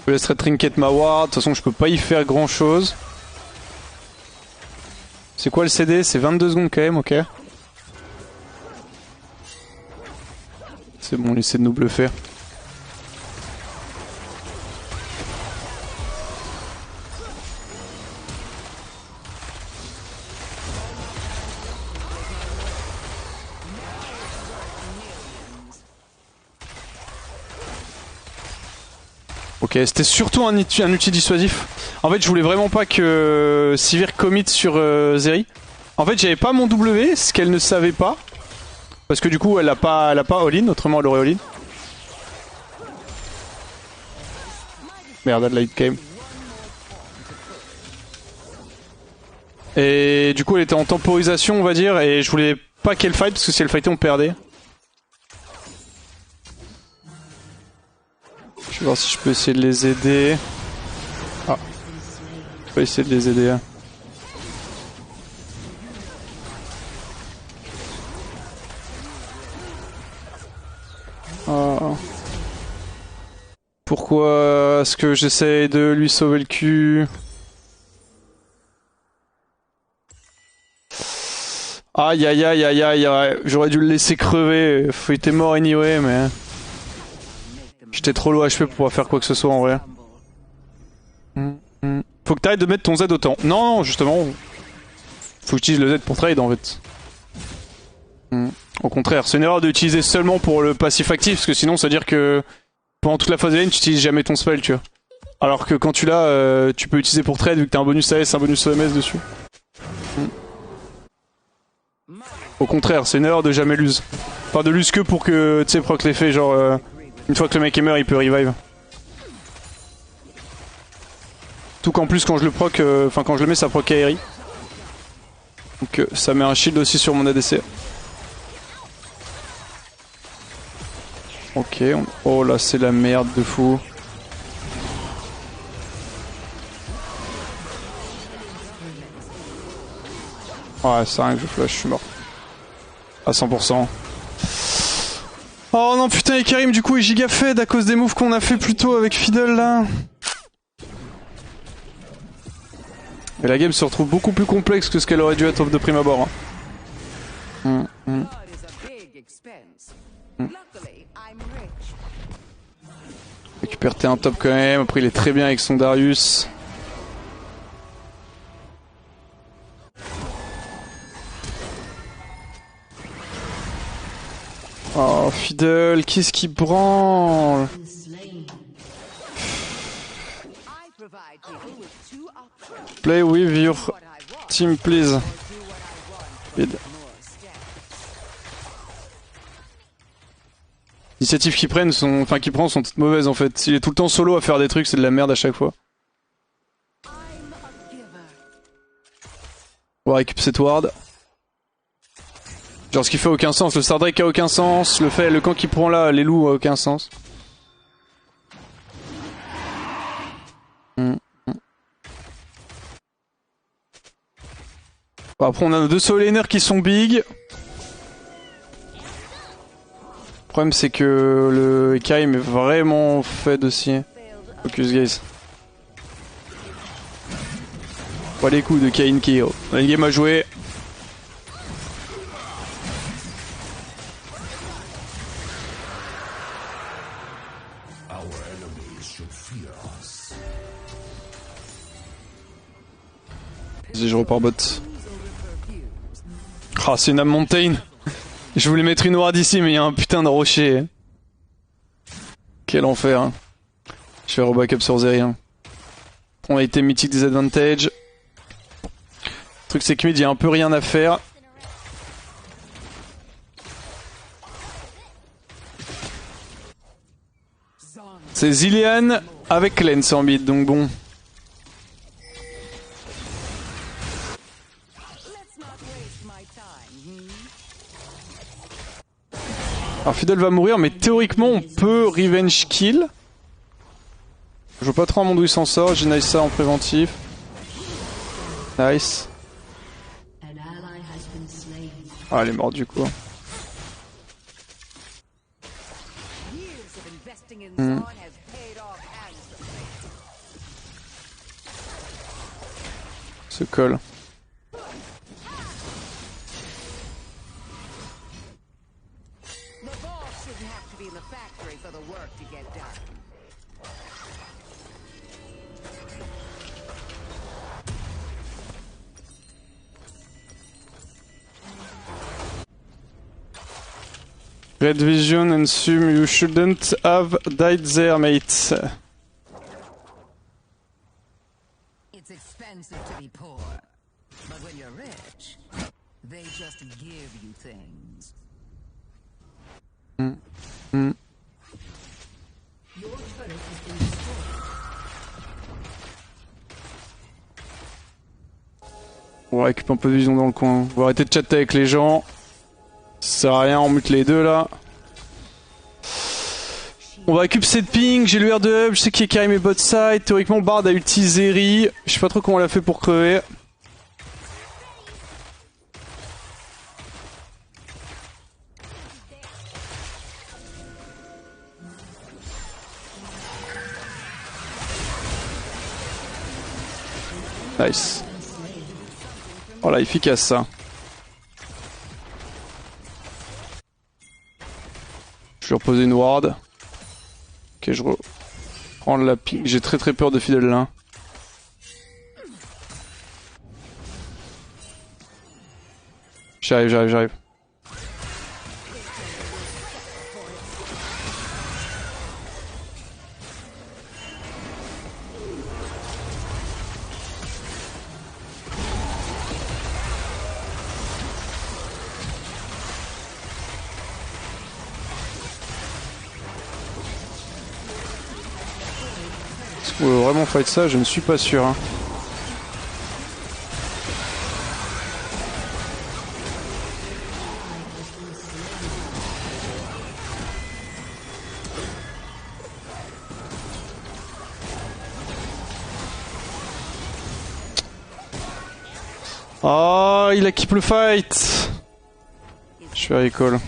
Je laisserai trinket ma ward. De toute façon, je peux pas y faire grand chose. C'est quoi le CD? C'est 22 secondes quand même, ok. C'est bon, il essaie de nous bluffer. Ok, c'était surtout un outil dissuasif. En fait, je voulais vraiment pas que Sivir commit sur Zeri. En fait, j'avais pas mon W, ce qu'elle ne savait pas. Parce que du coup, elle a pas all-in, autrement elle aurait all-in. Merde, light game. Et du coup, elle était en temporisation, on va dire, et je voulais pas qu'elle fight, parce que si elle fightait, on perdait. Je vais voir si je peux essayer de les aider. Ah. Je peux essayer de les aider. Ah. Pourquoi est-ce que j'essaye de lui sauver le cul? Aïe aïe aïe aïe aïe aïe, j'aurais dû le laisser crever. Il était mort anyway, mais... J'étais trop low HP pour pouvoir faire quoi que ce soit en vrai. Faut que t'arrêtes de mettre ton Z autant. Non, justement. Faut que j'utilise le Z pour trade en fait. Au contraire, c'est une erreur d'utiliser seulement pour le passif actif, parce que sinon ça veut dire que pendant toute la phase de lane tu utilises jamais ton spell, tu vois. Alors que quand tu l'as, tu peux utiliser pour trade vu que t'as un bonus AS, un bonus OMS dessus. Au contraire, c'est une erreur de jamais lose. Enfin de lose que pour que tu sais proc l'effet, genre une fois que le mec est mort il peut revive. Tout qu'en plus quand je le proc, enfin quand je le mets ça proc Aerie. Donc ça met un shield aussi sur mon ADC. Ok, oh là c'est la merde de fou. Ouais, c'est rien que je flash, je suis mort. À 100%. Oh non putain, et Karim du coup est giga fed à cause des moves qu'on a fait plus tôt avec Fiddle là. Et la game se retrouve beaucoup plus complexe que ce qu'elle aurait dû être de prime abord. Hein. Récupère T1 top quand même, après il est très bien avec son Darius. Oh Fiddle, qu'est-ce qui branle? Play with your team please. Les initiatives qu'il prend sont toutes mauvaises en fait. S'il est tout le temps solo à faire des trucs, c'est de la merde à chaque fois. On va récupérer cette ward. Genre ce qui fait aucun sens, le Stardrake a aucun sens, le camp qu'il prend là, les loups a aucun sens. Bon, après on a nos deux solo laners qui sont big. Le problème c'est que le Kaim est vraiment fed aussi. Focus guys. Pas les coups de Kain Kill. On a une game à jouer. Vas-y, je repars bot. Ah, c'est une âme mountain. Je voulais mettre une ward ici, mais il y a un putain de rocher. Quel enfer. Hein. Je vais reback up sur Zeri. Hein. On a été mythique disadvantage. Le truc, c'est que mid, il y a un peu rien à faire. C'est Zilean avec Lens en mid, donc bon. Alors Fiddle va mourir, mais théoriquement on peut revenge kill. Je vois pas trop un monde où il s'en sort, j'ai nice ça en préventif. Nice. Ah, elle est morte du coup. Se colle. Red vision and assume you shouldn't have died there, mate. expensive to be poor. But when you're rich, they just give you things. Your turret has been destroyed. On récupère un peu de vision dans le coin. On va arrêter de chatter avec les gens. Ça sert à rien, on mute les deux là. On va récupérer cette ping, j'ai le R de hub, je sais qu'il y a Karim et bot side. Théoriquement, Bard a ulti Zeri. Je sais pas trop comment on l'a fait pour crever. Nice. Voilà, efficace ça. Je vais reposer une ward. Ok, je reprends la ping. J'ai très peur de Fidel là. J'arrive. Est-ce qu'on veut vraiment fight ça? Je ne suis pas sûr. Hein. Oh, il a keep le fight. Je suis à recall.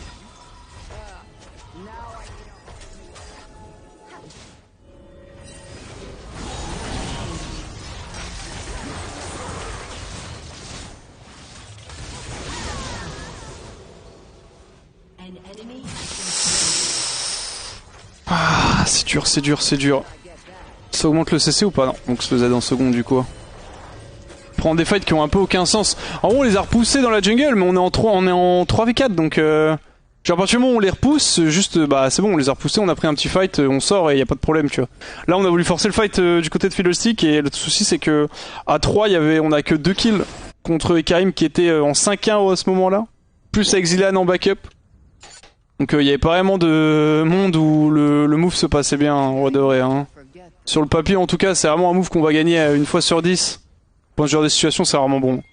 Ah, c'est dur. Ça augmente le CC ou pas? Non, donc se le Z en seconde du coup. Prendre des fights qui ont un peu aucun sens. En gros, on les a repoussés dans la jungle, mais on est en 3v4, donc genre à partir du moment où on les repousse, juste bah c'est bon, on les a repoussés, on a pris un petit fight, on sort et y a pas de problème, tu vois. Là, on a voulu forcer le fight du côté de Fiddlestick et le souci c'est que à 3, on a que 2 kills contre Karim qui était en 5-1 à ce moment-là, plus avec Zilan en backup. Donc il y avait pas vraiment de monde où le move se passait bien, en vrai de vrai. Hein. Sur le papier, en tout cas, c'est vraiment un move qu'on va gagner une fois sur 10. Dans ce genre de situation, c'est vraiment bon.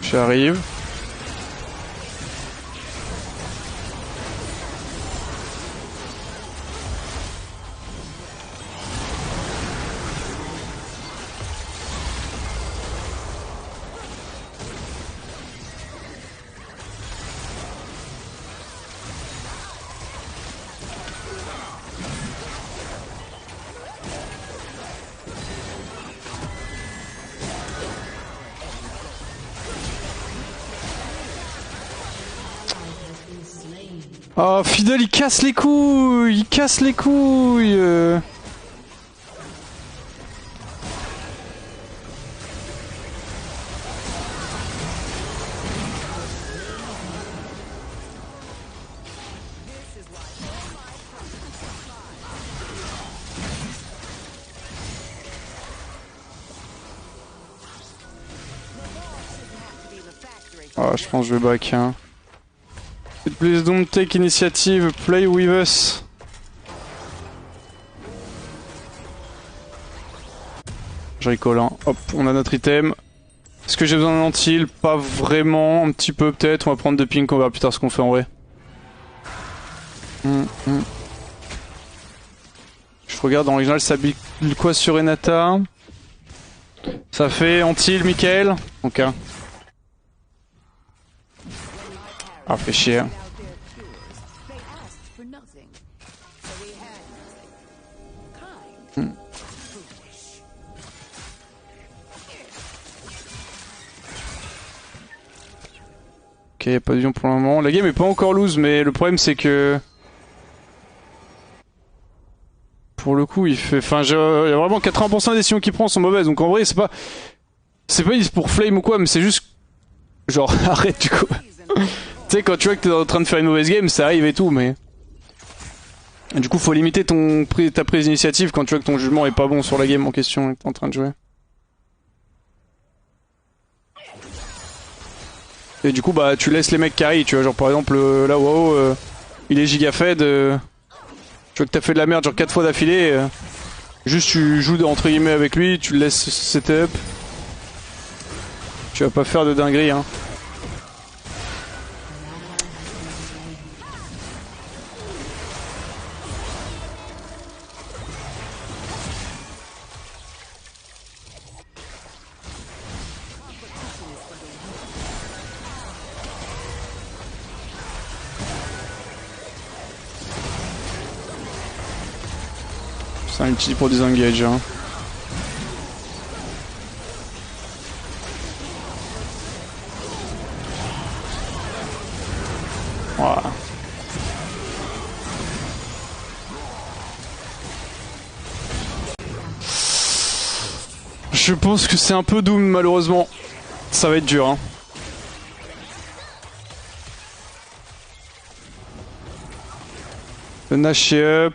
J'arrive. Oh, Fidel, il casse les couilles. Oh, je pense que je vais back. Hein. Please don't take initiative, play with us. Je recall, hein. Hop, on a notre item. Est-ce que j'ai besoin d'un anti-heal? Pas vraiment, un petit peu peut-être. On va prendre 2 ping, on verra plus tard ce qu'on fait en vrai. Je regarde en original, ça bille quoi sur Renata? Ça fait anti-heal, Michael. Ok. Ah, fait chier. Ok, y'a pas de vision pour le moment. La game est pas encore loose, mais le problème c'est que... Pour le coup, il fait... Enfin, y a vraiment 80% des décisions qu'il prend sont mauvaises, donc en vrai, c'est pas... C'est pas pour flame ou quoi, mais c'est juste... Genre, arrête du coup. Tu sais, quand tu vois que t'es en train de faire une mauvaise game, ça arrive et tout, mais... Et du coup, faut limiter ta prise d'initiative quand tu vois que ton jugement est pas bon sur la game en question et que t'es en train de jouer. Et du coup, bah, tu laisses les mecs carry, tu vois. Genre, par exemple, là, wow, il est giga fed. Tu vois que t'as fait de la merde, genre 4 fois d'affilée. Juste, tu joues entre guillemets avec lui, tu le laisses setup. Tu vas pas faire de dinguerie, hein. C'est un ulti pour disengage, hein. Voilà. Je pense que c'est un peu Doom malheureusement. Ça va être dur, hein. Le Nash est up.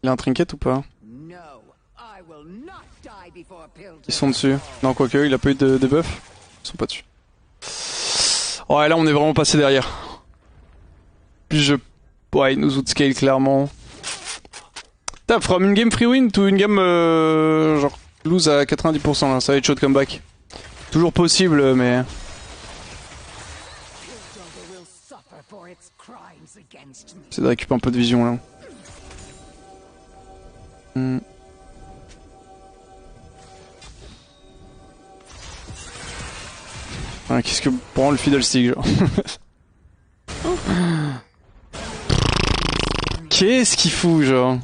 Il a un trinket ou pas? Ils sont dessus. Non, quoique, il a pas eu de buff. Ils sont pas dessus. Ouais, là on est vraiment passé derrière. Puis ouais, il nous outscale clairement. T'as from une game free win to une game genre lose à 90% là, ça va être chaud de comeback. Toujours possible mais... C'est de récupérer un peu de vision là. Ah, qu'est-ce que prend le fiddlestick genre. Qu'est-ce qu'il fout genre.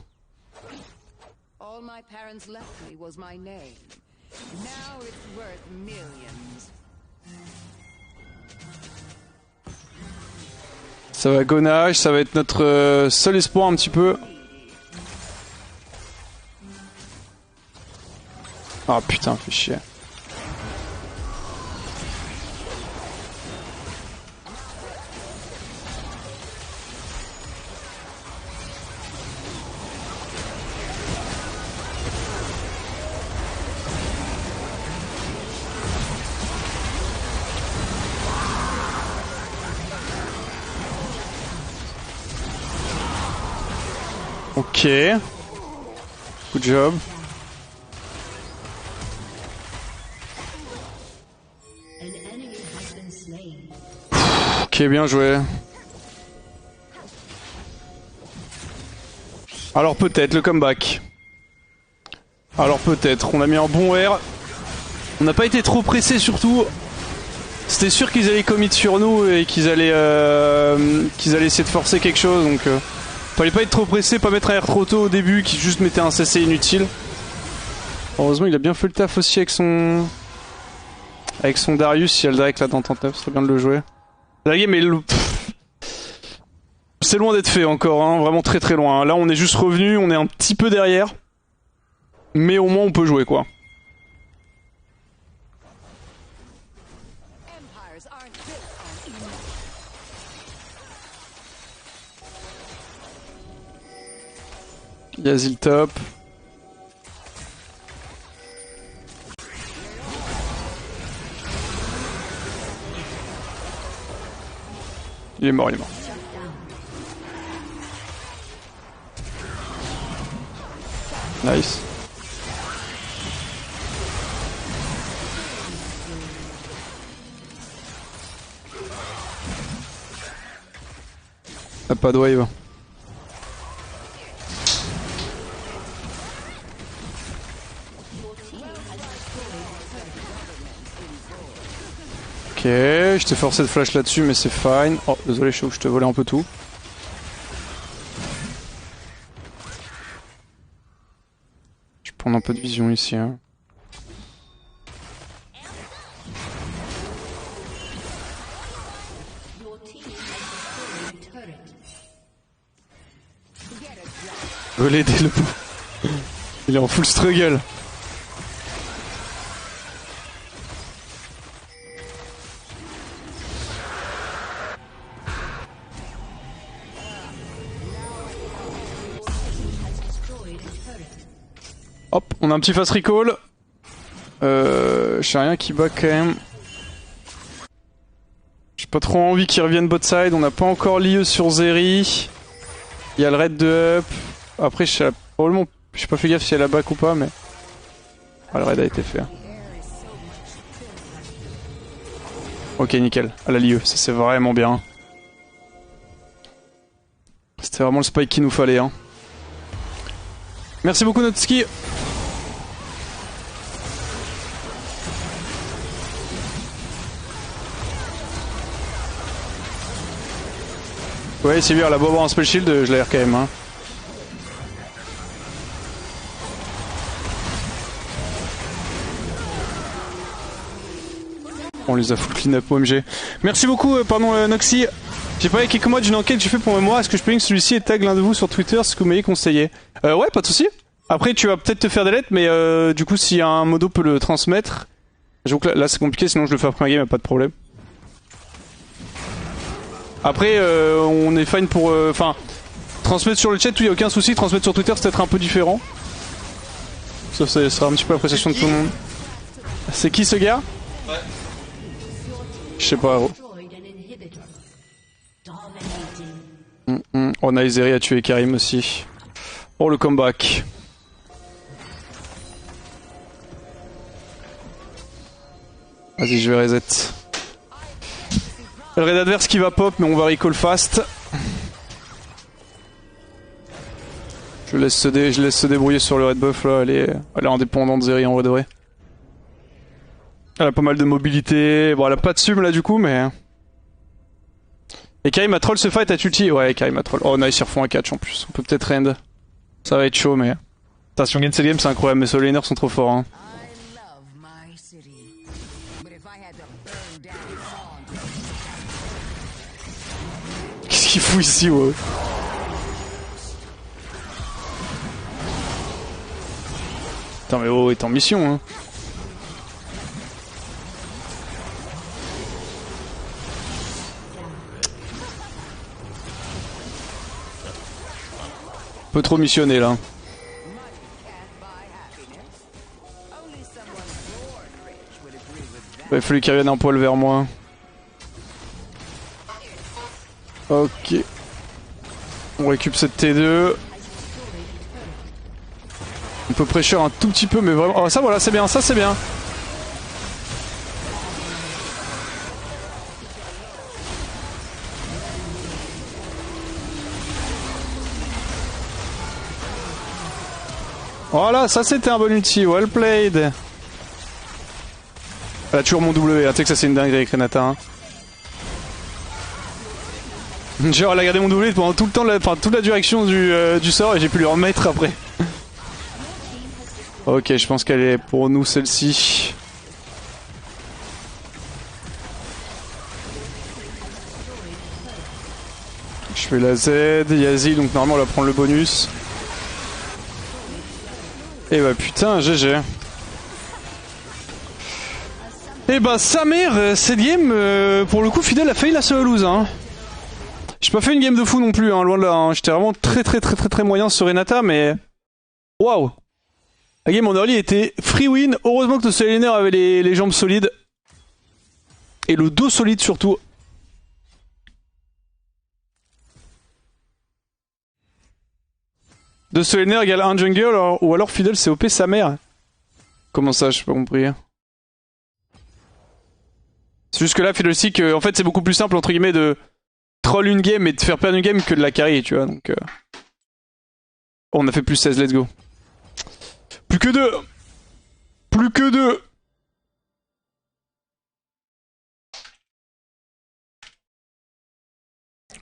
Ça va Gonage, ça va être notre seul espoir un petit peu. Ah putain, fait chier. Ok. Good job. Ok, bien joué. Alors peut-être le comeback. Alors peut-être. On a mis un bon air. On n'a pas été trop pressé surtout. C'était sûr qu'ils allaient commit sur nous et qu'ils allaient essayer de forcer quelque chose. Donc fallait pas être trop pressé, pas mettre un air trop tôt au début qui juste mettait un CC inutile. Heureusement il a bien fait le taf aussi avec son Darius. Si elle direct là dans Tentap, ce serait bien de le jouer. La game est... C'est loin d'être fait encore, hein, vraiment très très loin. Là on est juste revenu, on est un petit peu derrière. Mais au moins on peut jouer quoi. Yazil top. Il est mort, il est mort. Nice. Ah, pas de wave. Ok, je t'ai forcé de flash là-dessus, mais c'est fine. Oh, désolé, je te volais un peu tout. Je vais prendre un peu de vision ici. Hein. Je veux l'aider le pauvre. Il est en full struggle. Hop, on a un petit fast recall. Je sais rien qui bug quand même. J'ai pas trop envie qu'ils reviennent bot side. On n'a pas encore l'IE sur Zeri. Il y a le raid de up. Après, probablement, j'ai pas fait gaffe si elle a back ou pas, mais. Ah, le raid a été fait. Ok, nickel. À la l'IE, ça c'est vraiment bien. C'était vraiment le spike qu'il nous fallait. Hein. Merci beaucoup, Notski. Ouais, c'est bien, elle a beau avoir un spell shield, je l'air quand même. Hein. On les a full clean up OMG. Merci beaucoup, pardon Noxy. J'ai parlé quelques mois d'une enquête que j'ai fait pour mémoire. Est-ce que je peux link celui-ci et tag l'un de vous sur Twitter, ce que vous m'avez conseillé? Ouais, pas de soucis. Après, tu vas peut-être te faire des lettres, mais du coup, si un modo peut le transmettre. J'avoue que là c'est compliqué, sinon je le fais après un game, y'a pas de problème. Après, on est fine pour. Enfin, transmettre sur le chat, il n'y a aucun souci. Transmettre sur Twitter, c'est peut-être un peu différent. Ça sera un petit peu l'appréciation de tout le monde. C'est qui ce gars? Ouais. Je sais pas. On a Izeri à tuer Karim aussi. Oh le comeback. Vas-y, je vais reset. Le raid adverse qui va pop, mais on va recall fast. Je laisse se débrouiller sur le red buff là, elle est indépendante de Zeri en vrai de vrai. Elle a pas mal de mobilité, bon elle a pas de sum là du coup mais... Et Karim a troll ce fight à ulti, ouais Karim a troll. Oh nice, ils refont un catch en plus, on peut peut-être end. Ça va être chaud mais... Attention, gain cette game c'est incroyable, mes solo laners sont trop forts hein. Qu'est-ce qu'il fout ici ouais. Putain mais oh, est en mission hein. Un peu trop missionné là. Il a fallu qu'il revienne un poil vers moi. Ok. On récupère cette T2. On peut pressure un tout petit peu mais vraiment... Oh ça voilà c'est bien, ça c'est bien. Voilà, ça c'était un bon ulti, well played. Elle a toujours mon W, tu sais que ça c'est une dinguerie avec Renata. Hein. Genre elle a gardé mon W pendant tout le temps, enfin toute la direction du sort et j'ai pu lui remettre après. Ok, je pense qu'elle est pour nous celle-ci. Je fais la Z, Yazi, donc normalement elle va prendre le bonus. Et bah putain, GG. Et bah sa mère, cette game, pour le coup, Fidel a failli la seule lose. Hein. J'ai pas fait une game de fou non plus, hein, loin de là. Hein. J'étais vraiment très moyen sur Renata, mais... Waouh. La game en early était free win. Heureusement que ce laner avait les jambes solides. Et le dos solide surtout. De ce laner égale un jungle, ou alors Fidel c'est OP sa mère. Comment ça, j'ai pas compris. C'est juste que là, Fidel aussi que, en fait, c'est beaucoup plus simple, entre guillemets, de troll une game et de faire perdre une game que de la carry, tu vois, donc... On a fait plus 16, let's go. Plus que 2. Plus que 2.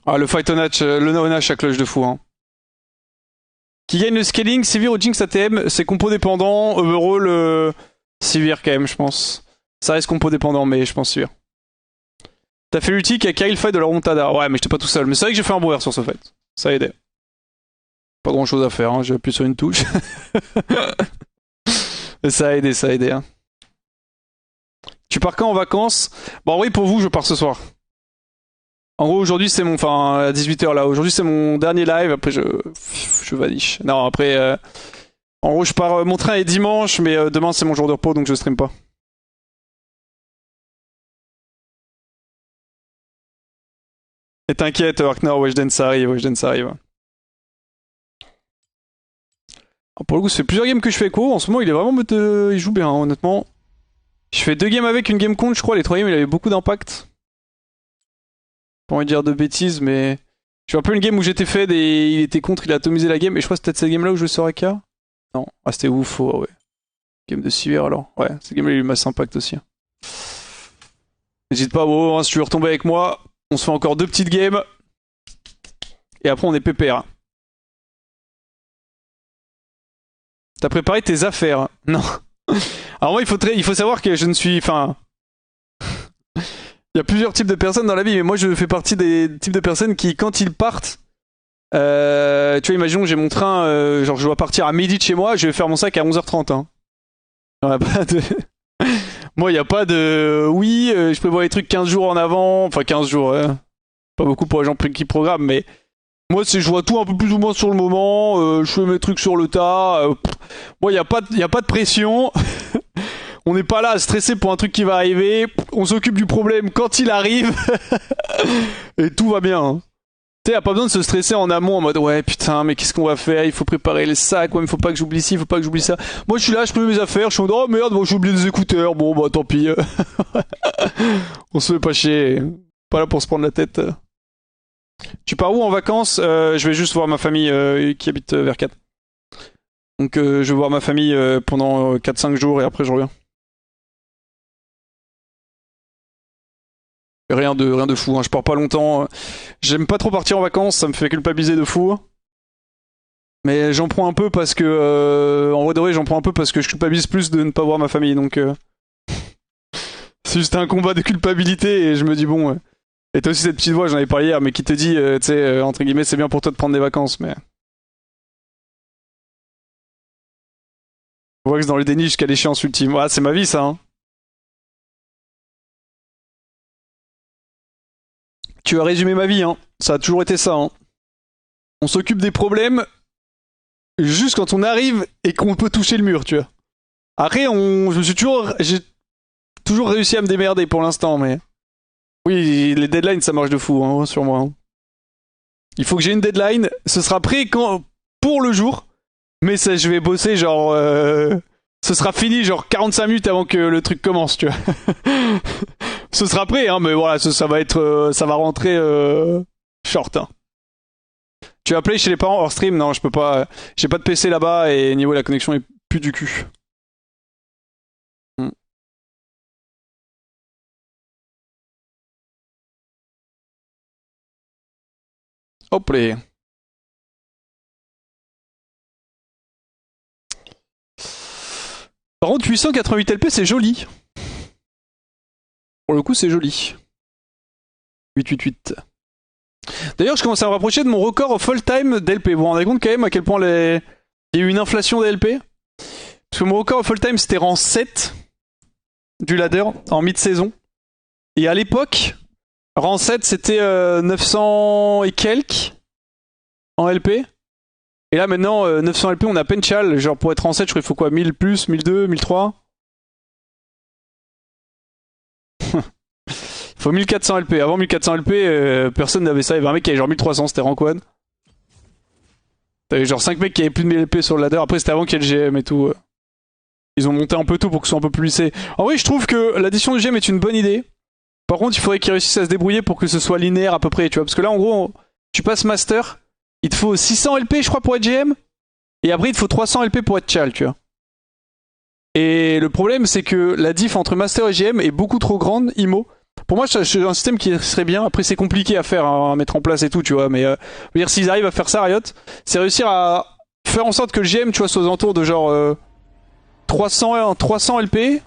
Ah, le fight on hatch, le no on hatch à cloche de fou, hein. Qui gagne le scaling, Sivir ou Jinx ATM, c'est compo dépendant, overall, Sivir quand même, je pense. Ça reste compo dépendant, mais je pense Sivir. T'as fait l'ulti qui a carry le fight de la remontada. Ouais, mais j'étais pas tout seul. Mais c'est vrai que j'ai fait un brouillard sur ce fight. Ça a aidé. Pas grand chose à faire, hein. J'ai appuyé sur une touche. Et ça a aidé, ça a aidé. Hein. Tu pars quand en vacances? Bon, oui, pour vous, je pars ce soir. En gros, aujourd'hui, c'est mon. Enfin, à 18h là. Aujourd'hui, c'est mon dernier live. Après, je vaniche. Non, après. En gros, je pars. Mon train est dimanche, mais demain, c'est mon jour de repos, donc je stream pas. Et t'inquiète, Arkner, Weshden, ça arrive. Weshden, ça arrive. Alors, pour le coup, ça fait plusieurs games que je fais écho. En ce moment, il est vraiment. Il joue bien, hein, honnêtement. Je fais 2 games avec, une game contre, je crois. Les 3 games, il avait beaucoup d'impact. Pas envie de dire de bêtises, mais. Je fais un peu une game où j'étais fed et il était contre, il a atomisé la game. Et je crois que c'était peut-être cette game là où je jouais sur AK. Non. Ah, c'était ouf, ouais. Game de Sivir alors. Ouais, cette game là, il a eu masse impact aussi. N'hésite pas, bon, hein, si tu veux retomber avec moi, on se fait encore 2 petites games. Et après, on est pépère. T'as préparé tes affaires? Non. Alors moi, il faut savoir que je ne suis... Enfin... Il y a plusieurs types de personnes dans la vie, mais moi, je fais partie des types de personnes qui, quand ils partent... tu vois, imaginons que j'ai mon train, genre je dois partir à midi de chez moi, je vais faire mon sac à 11h30. Hein. Pas de... Moi, il n'y a pas de... Oui, je prévois les trucs 15 jours en avant, enfin 15 jours, pas beaucoup pour les gens qui programment, mais... Moi, je vois tout un peu plus ou moins sur le moment, je fais mes trucs sur le tas. Moi, il n'y a pas de pression. On n'est pas là à stresser pour un truc qui va arriver. On s'occupe du problème quand il arrive. Et tout va bien. Hein. Tu sais, y a pas besoin de se stresser en amont en mode ouais putain mais qu'est-ce qu'on va faire? Il faut préparer les sacs, ouais mais faut pas que j'oublie ci, faut pas que j'oublie ça. Moi je suis là, je prends mes affaires, je suis en mode oh merde bon j'ai oublié des écouteurs, bon bah tant pis. On se fait pas chier. Pas là pour se prendre la tête. Tu pars où en vacances? Je vais juste voir ma famille qui habite vers 4. Donc je vais voir ma famille pendant 4-5 jours et après je reviens. Rien de fou, hein. Je pars pas longtemps. J'aime pas trop partir en vacances, ça me fait culpabiliser de fou. Mais j'en prends un peu parce que... en vrai de vrai, j'en prends un peu parce que je culpabilise plus de ne pas voir ma famille. Donc c'est juste un combat de culpabilité et je me dis bon... Et t'as aussi cette petite voix, j'en avais parlé hier, mais qui te dit, tu sais, entre guillemets, c'est bien pour toi de prendre des vacances, mais... On voit que c'est dans le déni jusqu'à l'échéance ultime. Ah, c'est ma vie, ça, hein. Tu as résumé ma vie, hein. Ça a toujours été ça, hein. On s'occupe des problèmes juste quand on arrive et qu'on peut toucher le mur, tu vois. Après, j'ai toujours réussi à me démerder pour l'instant, mais... Oui, les deadlines, ça marche de fou, hein, sur moi. Hein. Il faut que j'ai une deadline, ce sera prêt pour le jour, mais ça, je vais bosser genre... ce sera fini genre 45 minutes avant que le truc commence, tu vois. Ce sera prêt, hein, mais voilà, ça va être... ça va rentrer short. Hein. Tu vas play chez les parents hors stream? Non, je peux pas. J'ai pas de PC là-bas et niveau la connexion est plus du cul. Hop là. Par contre, 888 LP, c'est joli. Pour le coup, c'est joli. 888. D'ailleurs, je commence à me rapprocher de mon record of all time d'LP. Vous vous rendez compte quand même à quel point il y a eu une inflation d'LP? Parce que mon record of all time, c'était rang 7 du ladder en mid-saison. Et à l'époque, rang 7, c'était 900 et quelques en LP. Et là, maintenant, 900 LP, on a Penchal. Genre, pour être rang 7, je crois qu'il faut quoi? 1000 plus, 1002, 1003? Il faut 1400 LP. Avant 1400 LP, personne n'avait ça. Il y avait un mec qui avait genre 1300, c'était rank 1. T'avais genre 5 mecs qui avaient plus de 1000 LP sur le ladder. Après, c'était avant qu'il y ait le GM et tout. Ils ont monté un peu tout pour que ce soit un peu plus lissé. En vrai, je trouve que l'addition du GM est une bonne idée. Par contre, il faudrait qu'ils réussissent à se débrouiller pour que ce soit linéaire à peu près, tu vois. Parce que là, en gros, tu passes Master, il te faut 600 LP, je crois, pour être GM. Et après, il te faut 300 LP pour être Chal, tu vois. Et le problème, c'est que la diff entre Master et GM est beaucoup trop grande, IMO. Pour moi, c'est un système qui serait bien. Après, c'est compliqué à faire, hein, à mettre en place et tout, tu vois. Mais dire s'ils arrivent à faire ça, Riot, c'est réussir à faire en sorte que le GM, tu vois, soit aux alentours de genre 300 LP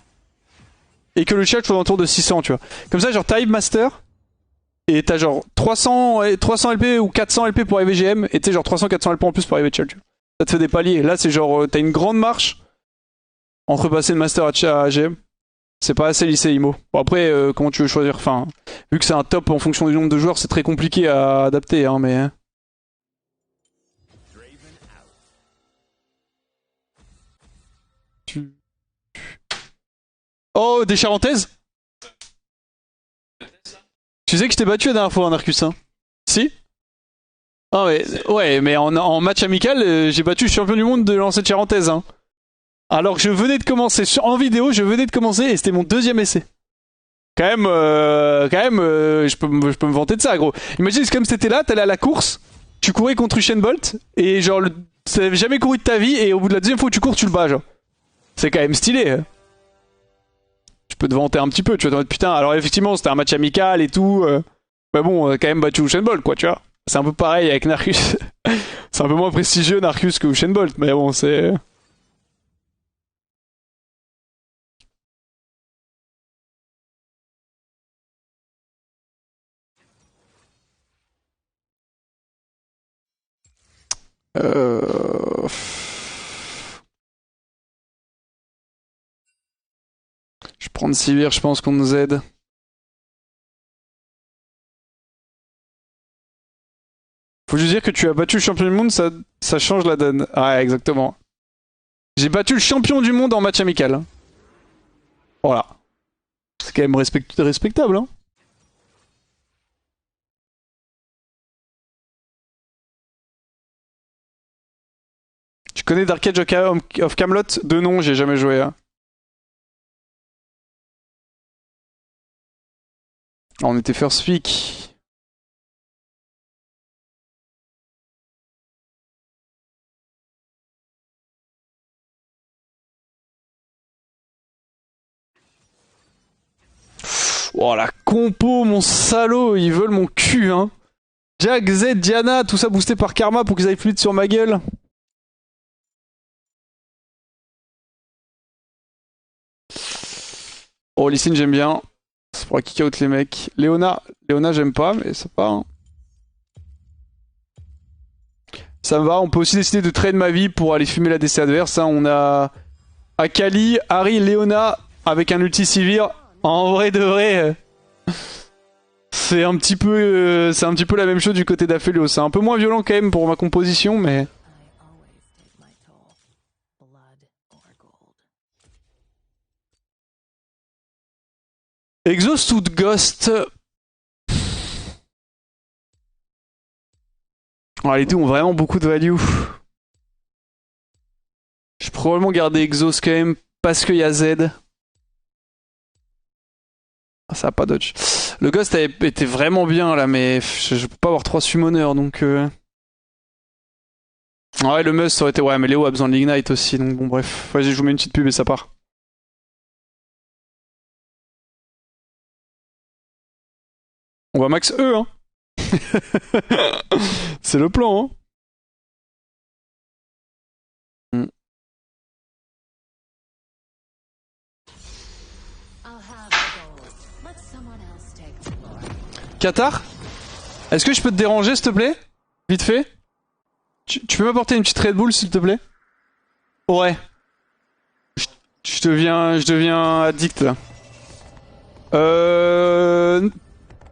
et que le chat soit aux alentours de 600, tu vois. Comme ça, genre, t'arrives Master, Et t'as genre 300 LP ou 400 LP pour arriver GM, et t'es genre 300-400 LP en plus pour arriver Challenge. Ça te fait des paliers. Là, c'est genre, t'as une grande marche entre passer de Master à GM. C'est pas assez lycée IMO. Bon, après, comment tu veux choisir? Enfin, vu que c'est un top en fonction du nombre de joueurs, c'est très compliqué à adapter, hein, mais. Oh, des charentaises? Tu sais que je t'ai battu la dernière fois en Arcus, hein? Si? Ah mais, ouais, mais en match amical, j'ai battu le champion du monde de lancer de charentaise, hein. Alors que je venais de commencer, en vidéo, je venais de commencer et c'était mon deuxième essai. Quand même, je peux me vanter de ça, gros. Imagine, comme c'était là, t'allais à la course, tu courais contre Usain Bolt, et genre, t'avais jamais couru de ta vie, et au bout de la deuxième fois que tu cours, tu le bats, genre. C'est quand même stylé, hein. Tu peux te vanter un petit peu, tu vas te dire, putain, alors effectivement, c'était un match amical et tout, mais bon, quand même battu Usain Bolt, quoi, tu vois. C'est un peu pareil avec Narcus. C'est un peu moins prestigieux, Narcus, que Usain Bolt, mais bon, c'est... Je prends de Sivir, je pense qu'on nous aide. Faut juste dire que tu as battu le champion du monde, ça change la donne. Ah, exactement. J'ai battu le champion du monde en match amical. Voilà. C'est quand même respectable, hein. Tu connais Dark Age of Camelot? De nom, j'ai jamais joué. Hein. On était first pick. Oh la compo, mon salaud, ils veulent mon cul, hein. Jack, Z, Diana, tout ça boosté par Karma pour qu'ils aillent plus vite sur ma gueule. Oh, Lee Sin, j'aime bien. Ça pourra kick out les mecs. Léona, j'aime pas, mais ça part. Hein. Ça me va, on peut aussi décider de trade ma vie pour aller fumer la DC adverse. Hein. On a Akali, Harry, Léona avec un ulti Sivir. En vrai de vrai, c'est un petit peu la même chose du côté d'Aphelios. C'est un peu moins violent quand même pour ma composition, mais... Exhaust ou Ghost? Oh, les deux ont vraiment beaucoup de value. Je vais probablement garder Exhaust quand même parce qu'il y a Z. Ah, ça a pas dodge. Le Ghost était vraiment bien là, mais je peux pas avoir 3 summoners donc. Ouais, le Must ça aurait été. Ouais, mais Léo a besoin de l'Ignite aussi, donc bon, bref. Vas-y, je vous mets une petite pub et ça part. On va max E, hein. C'est le plan, hein. Qatar? Est-ce que je peux te déranger, s'il te plaît? Vite fait? Tu peux m'apporter une petite Red Bull, s'il te plaît? Ouais. Je deviens addict, là.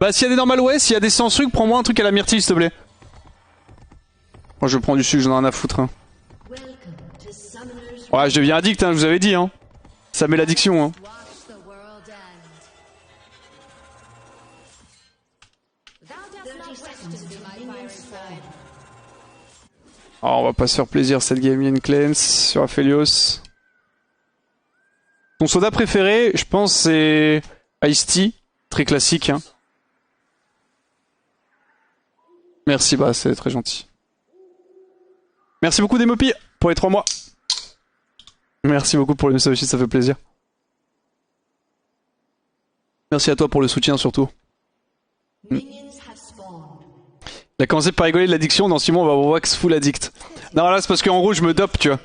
Bah, s'il y a des normales, ouais. S'il y a des sans trucs, prends-moi un truc à la myrtille, s'il te plaît. Moi, je prends du sucre, j'en ai rien à foutre. Hein. Ouais, je deviens addict, hein, je vous avais dit. Hein. Ça met l'addiction. Hein. Alors, on va pas se faire plaisir cette game, il y a une cleanse sur Aphelios. Ton soda préféré, je pense, c'est Ice Tea, très classique. Hein. Merci, bah c'est très gentil. Merci beaucoup Demopi pour les 3 mois. Merci beaucoup pour le message aussi, ça fait plaisir. Merci à toi pour le soutien surtout. Il a commencé par rigoler de l'addiction, dans 6 mois on va wax full addict. Non là c'est parce qu'en gros je me dope, tu vois.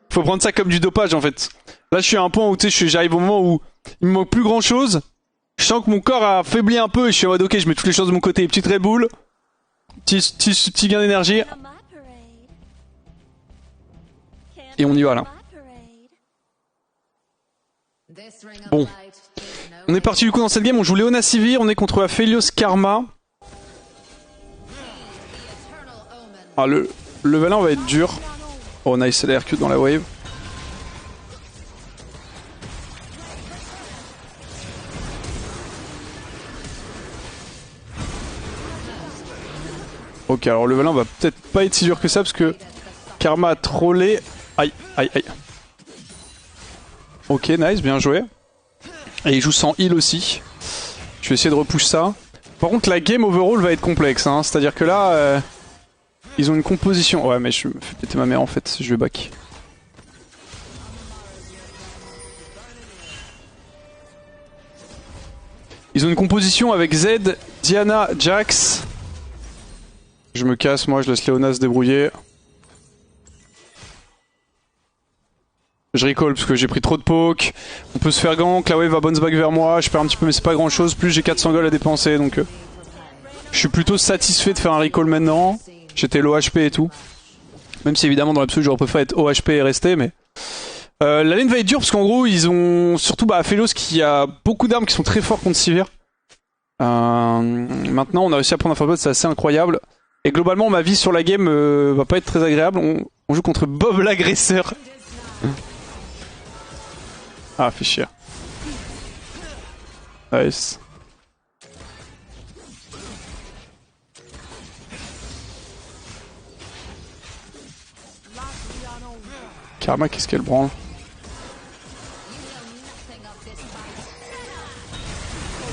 Faut prendre ça comme du dopage en fait. Là je suis à un point où tu sais j'arrive au moment où il me manque plus grand chose. Je sens que mon corps a faibli un peu et je suis en mode ok, je mets toutes les choses de mon côté. Petite Red Bull, petit gain d'énergie. Et on y va là. Bon. On est parti du coup dans cette game, on joue Leona Sivir, on est contre Aphelios Karma. Ah, le level 1 va être dur. Oh nice, elle a RQ dans la wave. Ok, alors le level 1 va peut-être pas être si dur que ça parce que Karma a trollé. Aïe, aïe, aïe. Ok, nice, bien joué. Et il joue sans heal aussi. Je vais essayer de repush ça. Par contre, la game overall va être complexe, hein. C'est-à-dire que là, ils ont une composition. Ouais, mais je me fais péter ma mère en fait, je vais back. Ils ont une composition avec Z, Diana, Jax. Je me casse, moi, je laisse Leona se débrouiller. Je recall parce que j'ai pris trop de poke. On peut se faire gank, la wave va bounce back vers moi. Je perds un petit peu, mais c'est pas grand chose. Plus j'ai 400 gold à dépenser, donc je suis plutôt satisfait de faire un recall maintenant. J'étais low HP et tout. Même si évidemment dans l'absolu j'aurais préféré être OHP et rester, mais. La lane va être dure parce qu'en gros ils ont surtout Aphelios qui a beaucoup d'armes qui sont très forts contre Sivir. Maintenant on a réussi à prendre un firebolt, c'est assez incroyable. Et globalement ma vie sur la game va pas être très agréable. On joue contre Bob l'agresseur. Ah, fait chier. Nice. Karma, qu'est-ce qu'elle branle?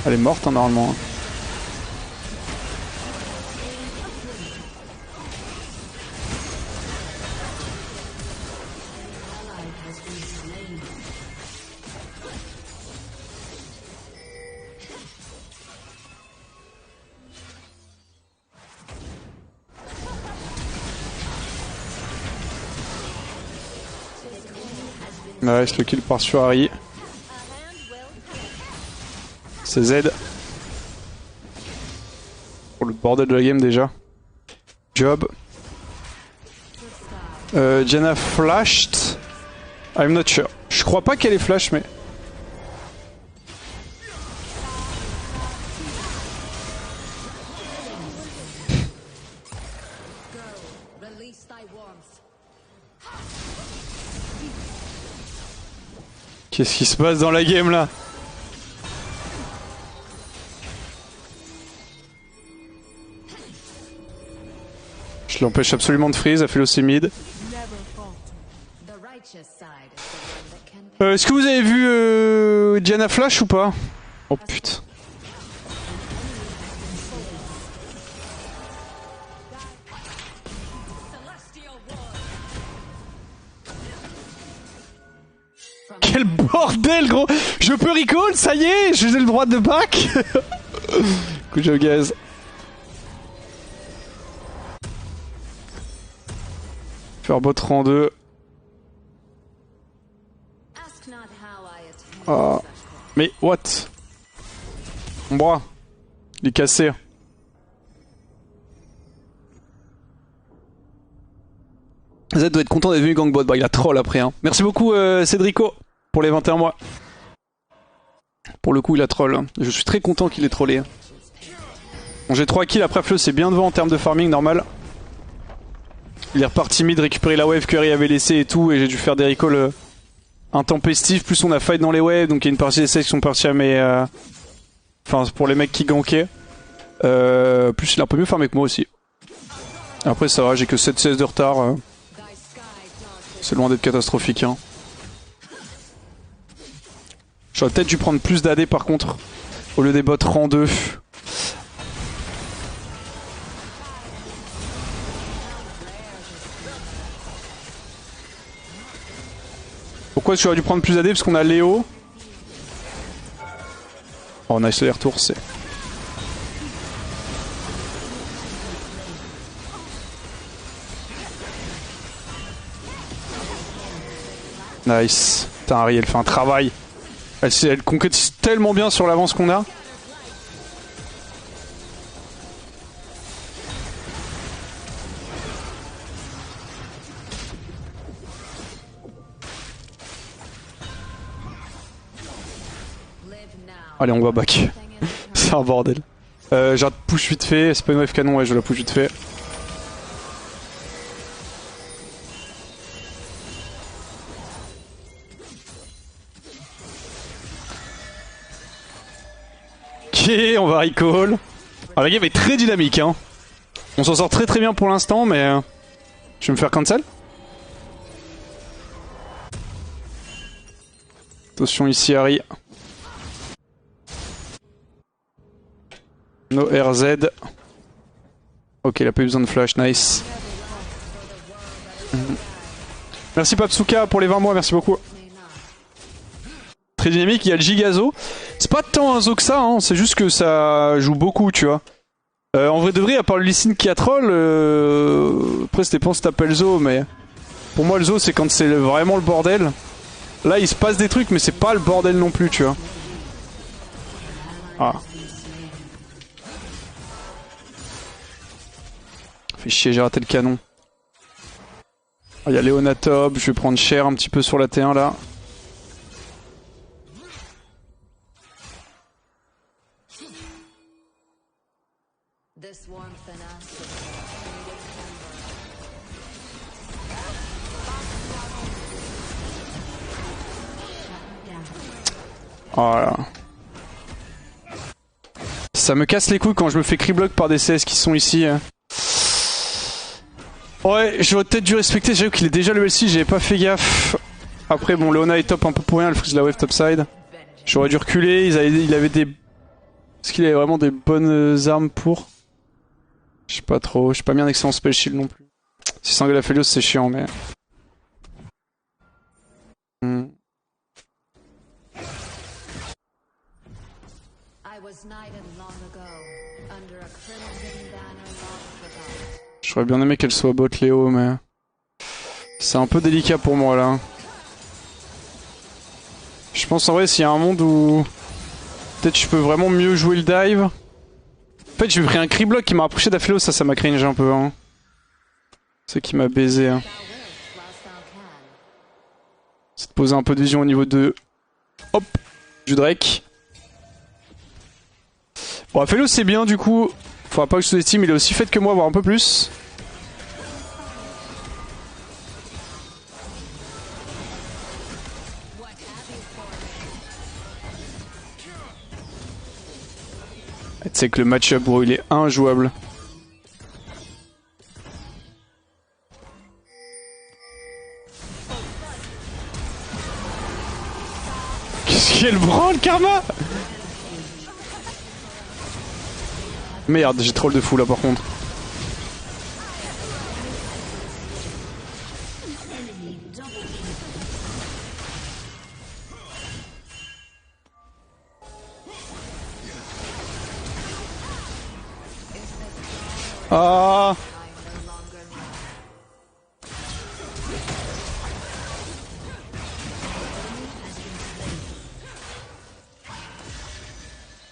Elle est morte hein, normalement. Nice, le kill part sur Harry. C'est Z. Pour le bordel de la game déjà. Job. Diana flashed. I'm not sure. Je crois pas qu'elle est flash mais... Qu'est-ce qui se passe dans la game là? Je l'empêche absolument de freeze, Aphelios est mid. Est-ce que vous avez vu Diana Flash ou pas? Oh putain. Quel bordel gros! Je peux recall, ça y est, j'ai le droit de back. Good job guys. Faire bot rang 2. Ah. Mais what? Mon bras. Il est cassé. Z doit être content d'être venu gangbot. Bah il a troll après hein. Merci beaucoup Cédrico pour les 21 mois. Pour le coup il a troll. Je suis très content qu'il ait trollé. Bon, j'ai 3 kills après Fleu, c'est bien devant en termes de farming normal. Il est reparti mid, récupérer la wave que Harry avait laissée et tout, et j'ai dû faire des recalls intempestifs. Plus on a fight dans les waves, donc il y a une partie des sets qui sont partis à mes... Enfin pour les mecs qui gankaient. Plus il a un peu mieux farmé que moi aussi. Après ça va, j'ai que 7 CS de retard. C'est loin d'être catastrophique hein. J'aurais peut-être dû prendre plus d'AD par contre, au lieu des bots rang 2. Pourquoi j'aurais dû prendre plus d'AD? Parce qu'on a Léo. Oh nice les retours, c'est... Nice. Putain Harry elle fait un travail. Elle concrétise tellement bien sur l'avance qu'on a. Allez, on va back. C'est un bordel. J'ai un push vite fait. C'est pas une wave canon, ouais, je la push vite fait. Ok, on va recall. Ah, la game est très dynamique, hein. On s'en sort très très bien pour l'instant, mais... je vais me faire cancel. Attention ici, Harry. No RZ. Ok, il a pas eu besoin de flash, nice. Merci Papsuka pour les 20 mois, merci beaucoup. Très dynamique, il y a le Gigazo. C'est pas tant un zo que ça, hein, c'est juste que ça joue beaucoup, tu vois. En vrai de vrai, à part le Lee Sin qui a troll, après ça dépend si t'appelles zo, mais pour moi le zo c'est quand c'est vraiment le bordel. Là il se passe des trucs, mais c'est pas le bordel non plus, tu vois. Ah. Fait chier, j'ai raté le canon. Il y a Léona top, je vais prendre cher un petit peu sur la T1 là. Voilà. Ça me casse les couilles quand je me fais criblock par des CS qui sont ici. Ouais, j'aurais peut-être dû respecter, j'avoue qu'il est déjà level 6, j'avais pas fait gaffe. Après bon, Léona est top un peu pour rien, elle freeze la wave topside. J'aurais dû reculer, il avait des... Est-ce qu'il avait vraiment des bonnes armes pour? Je sais pas trop, j'ai pas mis un excellent spell shield non plus. Si Sangue la Felios c'est chiant mais... J'aurais bien aimé qu'elle soit bot Léo mais... C'est un peu délicat pour moi là. Je pense en vrai s'il y a un monde où... Peut-être je peux vraiment mieux jouer le dive. En fait j'ai pris un criblock qui m'a rapproché d'Aphélos, ça m'a cringe un peu hein. C'est qui m'a baisé hein. C'est de poser un peu de vision au niveau de... Hop, du Drake. Bon Aphélos c'est bien du coup. Faudra pas que je sous-estime, il est aussi fait que moi, voire un peu plus. Tu sais que le match-up bro il est injouable. Qu'est-ce qu'elle branle Karma? Merde, j'ai troll de fou là par contre. Ah.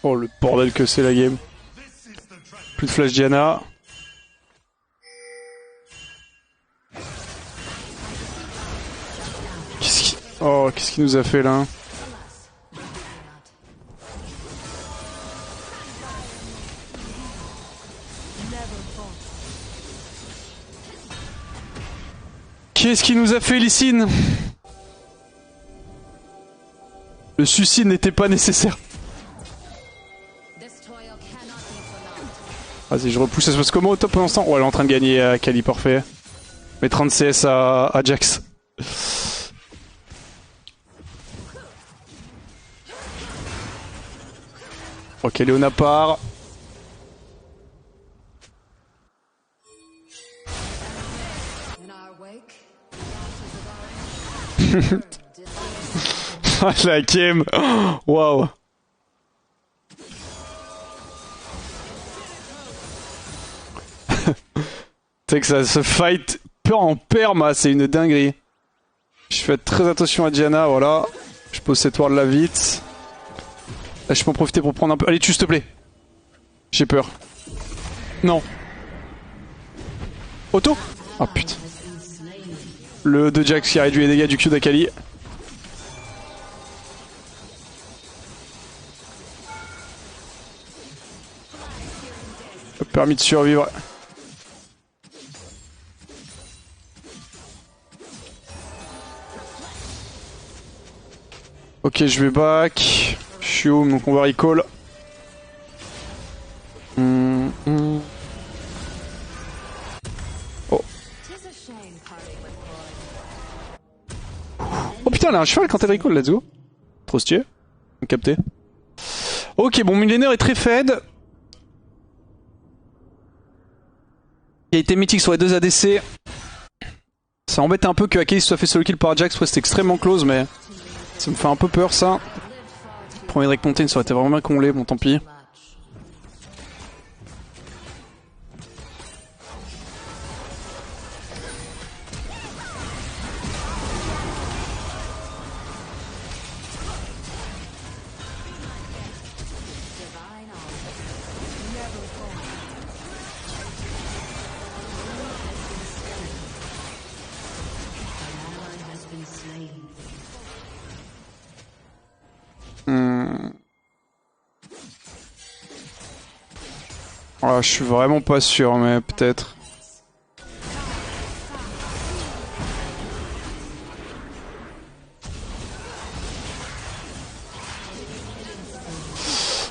Oh le bordel que c'est la game. Plus de flash Diana. Qu'est-ce qu'il nous a fait là? Qu'est-ce qu'il nous a fait Lee Sin? Le suicide n'était pas nécessaire. Vas-y, je repousse. Ça se passe comment au top pour l'instant? Oh, elle est en train de gagner à Kali, parfait. Mais 30 CS à Jax. Ok, Léona part. Ah, la game. Waouh. Tu sais que ça se fight en perma, c'est une dinguerie. Je fais très attention à Diana, voilà. Je pose cette ward là vite. Là, je peux en profiter pour prendre un peu. Allez, tue s'il te plaît. J'ai peur. Non. Auto? Ah putain. Le 2 Jax qui a réduit les dégâts du Q d'Akali. permis de survivre. Ok, je vais back. Je suis home, donc on va recall. Oh. Oh putain, elle a un cheval quand elle recall, let's go. Trop stylé. Capté. Ok, bon, millénaire est très fed. Il a été mythique sur les deux ADC. Ça embête un peu que Achilles soit fait solo kill par Jax, c'était extrêmement close, mais ça me fait un peu peur ça. Premier Drake Mountain, ça aurait été vraiment bien qu'on l'ait, bon tant pis. Ah, je suis vraiment pas sûr, mais peut-être.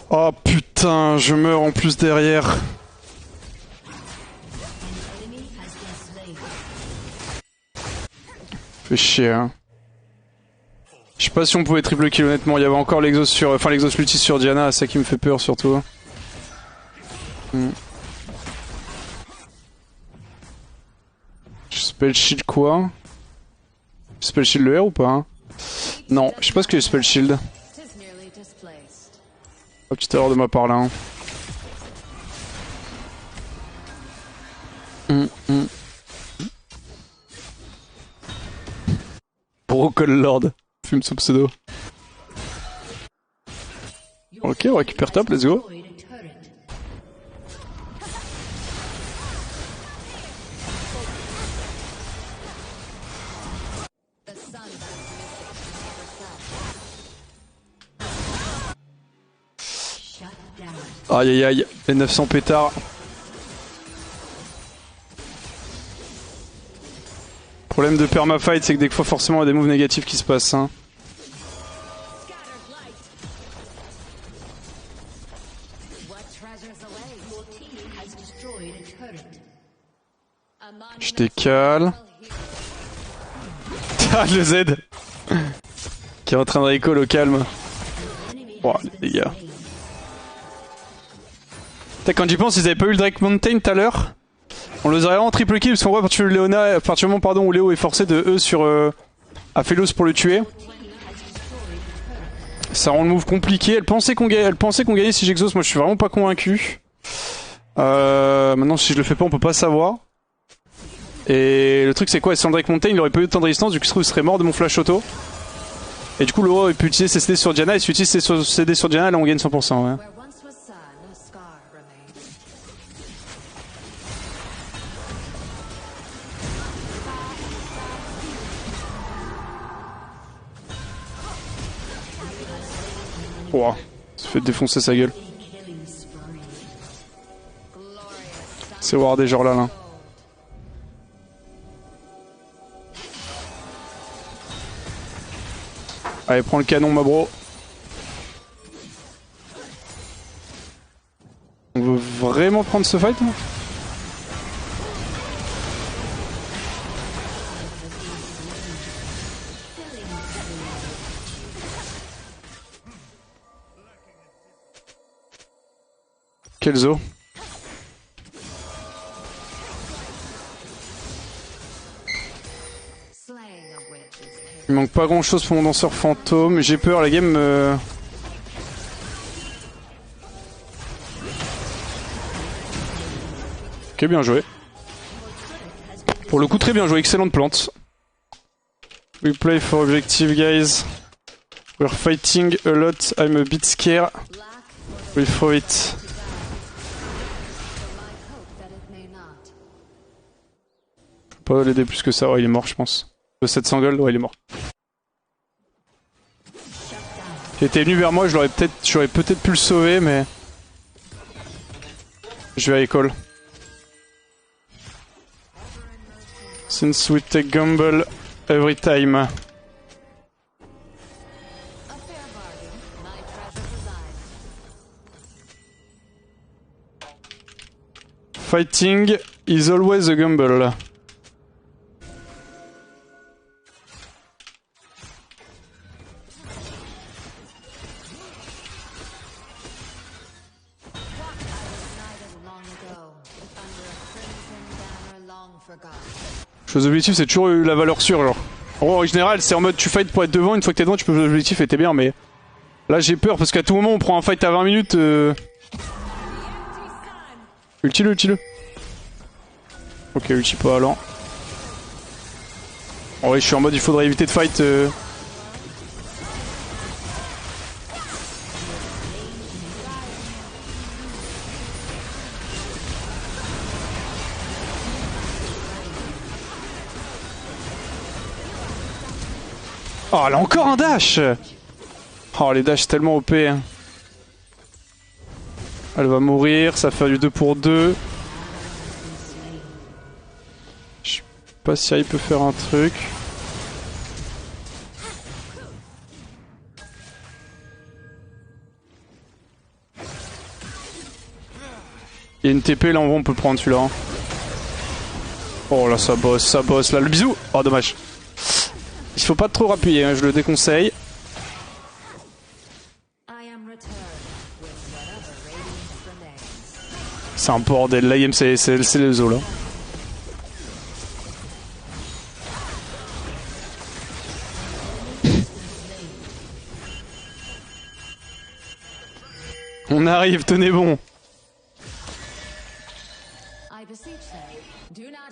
Oh putain, je meurs en plus derrière. Fait chier, hein. Je sais pas si on pouvait triple kill honnêtement, il y avait encore l'exos sur... Enfin l'exos Lutis sur Diana, c'est ça qui me fait peur surtout. Je spell shield quoi? Je spell shield le R ou pas hein? Non, je sais pas ce que je spell shield. Oh, petite erreur de ma part là. Broken Lord, fume son pseudo. Ok, on récupère top, let's go. Aïe aïe aïe, les 900 pétards. Problème de permafight, c'est que des fois forcément il y a des moves négatifs qui se passent. Hein. Je décale. Ah le Z qui est en train de recall au calme. Oh les gars. Quand j'y pense, ils avaient pas eu le Drake Mountain tout à l'heure. On les aurait en triple kill parce qu'en vrai, à partir du moment où Léo est forcé de E sur Aphelos pour le tuer, ça rend le move compliqué. Elle pensait qu'on gagnait si j'exauce. Moi, je suis vraiment pas convaincu. Maintenant, si je le fais pas, on peut pas savoir. Et le truc, c'est quoi? Sans Drake Mountain, il aurait pas eu de temps de résistance. Du coup, il serait mort de mon flash auto. Et du coup, Laura aurait pu utiliser ses CD sur Diana. Et si utilise ses CD sur Diana, là, on gagne 100%. Ouais. Ouah, ça fait défoncer sa gueule. C'est Ward des genre là. Allez, prends le canon, ma bro. On veut vraiment prendre ce fight là? Quel zo. Il manque pas grand chose pour mon danseur fantôme. J'ai peur, la game me... Ok, bien joué. Pour le coup, très bien joué. Excellente plante. We play for objective, guys. We're fighting a lot. I'm a bit scared. We throw it. Pas l'aider plus que ça. Ouais, il est mort, je pense. De 700 gold, ouais, il est mort. Il était venu vers moi, j'aurais peut-être pu le sauver, mais... Je vais à école. Since we take gamble every time. A fair bargain. My treasure resides. Fighting is always a gamble. Chose objectif, c'est toujours la valeur sûre, genre. En général, c'est en mode tu fight pour être devant, une fois que t'es devant, tu peux faire l'objectif et t'es bien, mais là j'ai peur parce qu'à tout moment on prend un fight à 20 minutes. Ulti-le, ulti-le. Ok, ulti pas allant. En vrai, je suis en mode il faudrait éviter de fight. Oh, elle a encore un dash! Oh, les dashs tellement OP. Elle va mourir, ça fait du 2 pour 2. Je sais pas si elle peut faire un truc. Il y a une TP là en vrai on peut le prendre celui-là. Oh là ça bosse là. Le bisou! Oh dommage. Il faut pas trop appuyer, hein, je le déconseille. C'est un bordel, la game c'est les os là. On arrive, tenez bon.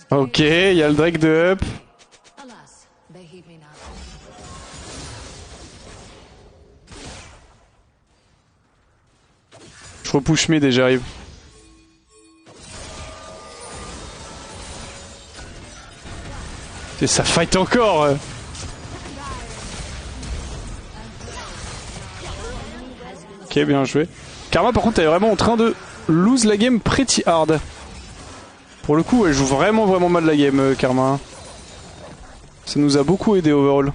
Ok, il y a le Drake de up. Je repush mid et j'arrive. Et ça fight encore. Ok, bien joué. Karma par contre elle est vraiment en train de lose la game pretty hard. Pour le coup elle joue vraiment mal la game Karma. Ça nous a beaucoup aidé overall.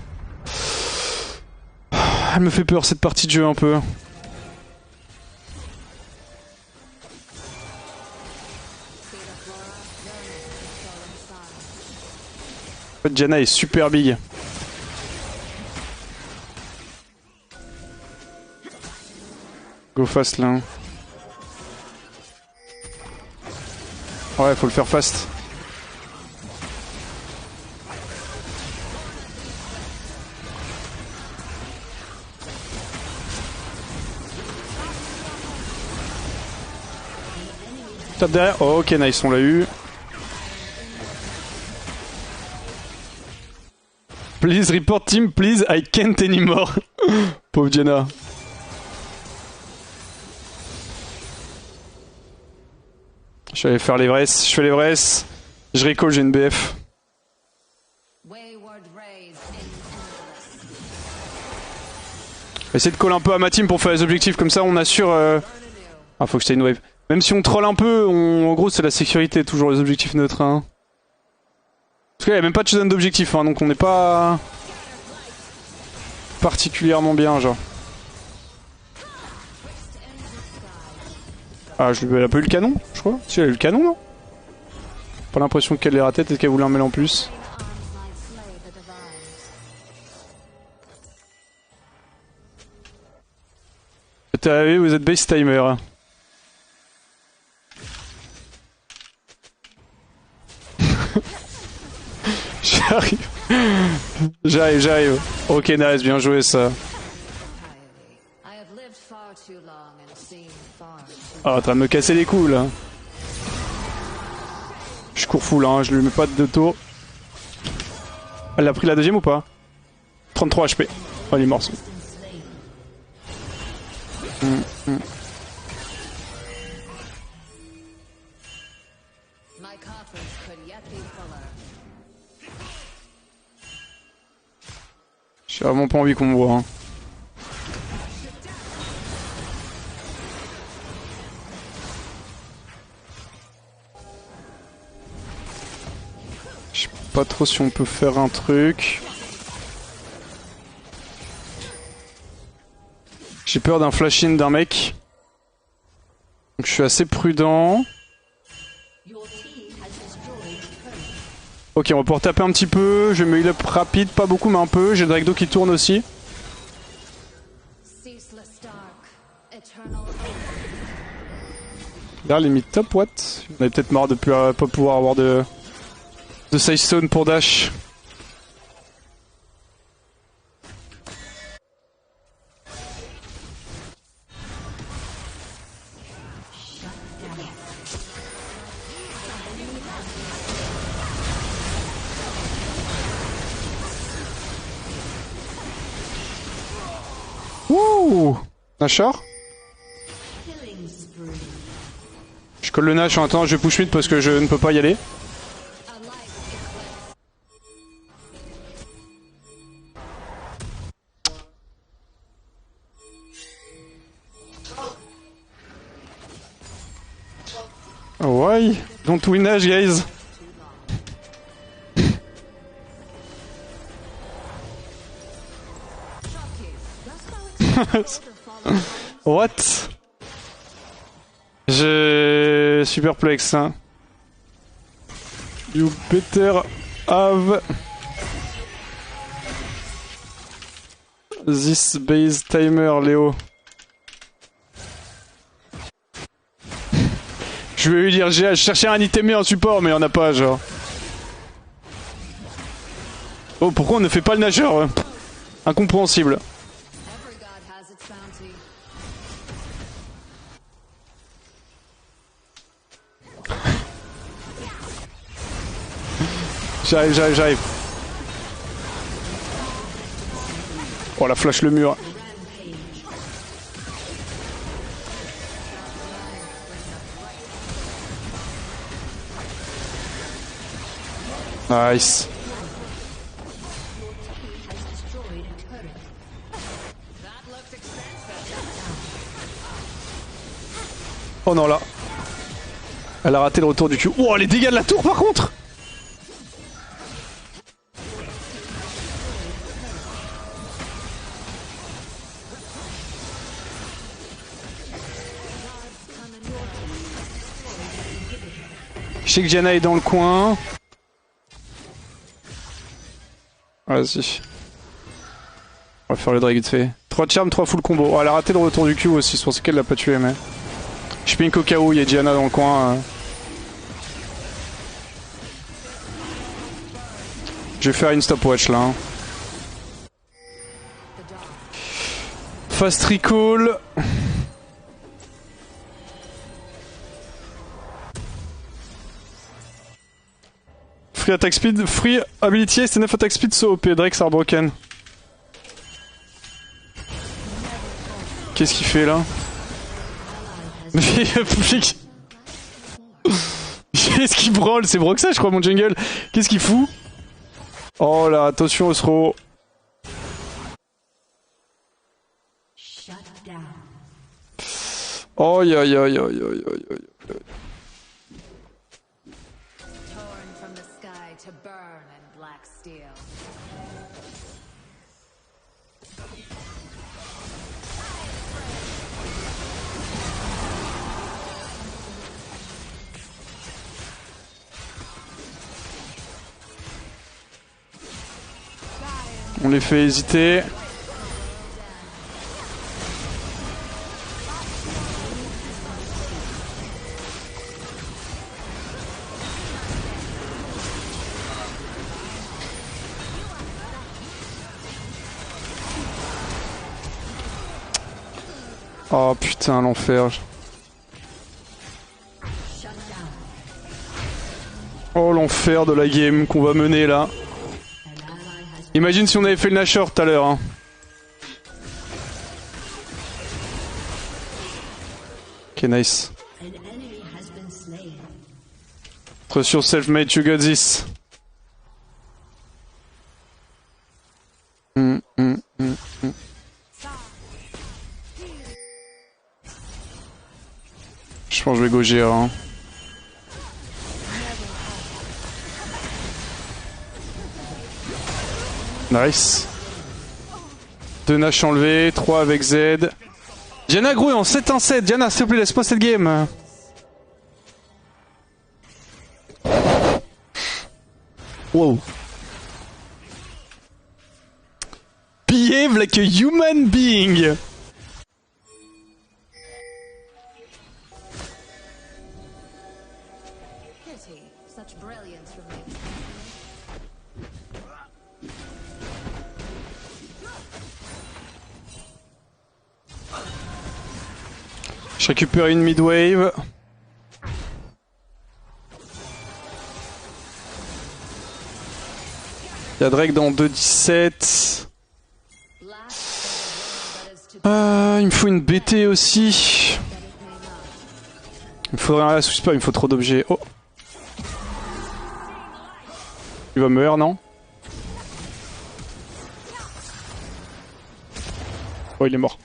Elle me fait peur cette partie de jeu un peu. En fait, Janna est super big. Go fast là. Ouais, faut le faire fast. Tape derrière. Oh, ok, nice, on l'a eu. Please report team, please, I can't anymore. Pauvre Janna. Je vais aller faire l'Everest, je fais l'Everest. Je recall, j'ai une BF. Je vais essayer de coller un peu à ma team pour faire les objectifs, comme ça on assure... Ah, faut que je t'aie une wave. Même si on troll un peu, en gros c'est la sécurité, toujours les objectifs neutres. Hein. Parce qu'il n'y a même pas de chosen d'objectif, hein, donc on n'est pas particulièrement bien, genre. Ah, elle a pas eu le canon, je crois. Si, elle a eu le canon, non? Pas l'impression qu'elle l'ait raté, peut-être qu'elle voulait en mêler en plus. T'es arrivé, vous êtes base timer. J'arrive. Ok, nice, bien joué ça. Ah, en train de me casser les couilles là. Je cours full, hein, je lui mets pas de 2 tours. Elle a pris la deuxième ou pas? 33 HP. Oh, les morceaux. J'ai vraiment pas envie qu'on me voit. Hein. pas trop si on peut faire un truc. J'ai peur d'un flash-in d'un mec. Donc je suis assez prudent. Ok, on va pouvoir taper un petit peu. Je vais me heal up rapide, pas beaucoup mais un peu. J'ai le Drakdo qui tourne aussi. Ceaseless dark, eternal. Là, limite top, what? On avait peut-être marre de plus pas pouvoir avoir de side stone pour dash. Wouh! Nashor? Je colle le Nash en attendant, je push mid parce que je ne peux pas y aller. Why? Don't win Nash, guys. What? Je suis perplexe, hein. You better have this base timer, Léo. Je vais lui dire, j'ai cherché un itemé en support, mais il en a pas, genre. Oh, pourquoi on ne fait pas le nageur? Incompréhensible. Every god has its bounty. J'arrive. Oh la flash le mur. Nice. Oh non là. Elle a raté le retour du cul. Oh les dégâts de la tour par contre. Je sais que Diana est dans le coin. Vas-y. On va faire le drag vite fait. 3 charms, 3 full combo. Oh, elle a raté le retour du Q aussi, c'est pour ça qu'elle l'a pas tué, mais. Je pink au cas où, il y a Diana dans le coin. Je vais faire une stopwatch là. Hein. Fast recall. Free attack speed, free ability, c'est 9 attack speed, so OP, Drake are broken. Qu'est-ce qu'il fait là? Qu'est-ce qu'il branle? C'est Broxa je crois mon jungle. Qu'est-ce qu'il fout? Oh là, attention au throw. Oh ya ya ya ya ya ya. Torn from the sky to burn in black steel. On les fait hésiter. Oh putain, l'enfer. Oh l'enfer de la game qu'on va mener là. Imagine si on avait fait le Nashor tout à l'heure. Hein. Ok, nice. Trust yourself, mate, you got this. Je pense que je vais gauger. Hein. Nice. 2 Nash enlevés, 3 avec Z. Diana grouille en 7-1-7. Diana, s'il te plaît, laisse-moi cette game. Wow. Behave like a human being. Pity, such brilliance remains. Je récupère une mid-wave. Il y a Drake dans 2-17. Il me faut une BT aussi. Il me faudrait un super, il me faut trop d'objets. Oh. Il va mourir, non? Oh, il est mort.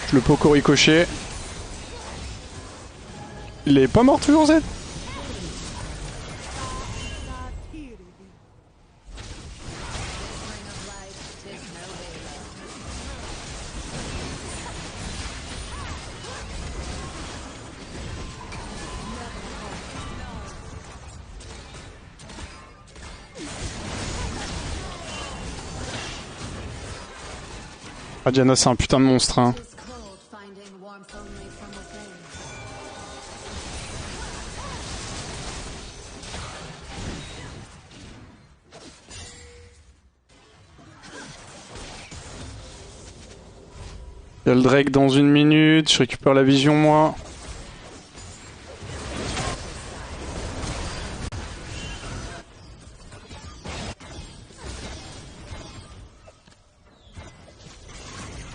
Je le poke au ricochet. Il est pas mort toujours, Z? Ah, Diana, c'est un putain de monstre, hein. Il y a le Drake dans 1 minute, je récupère la vision moi.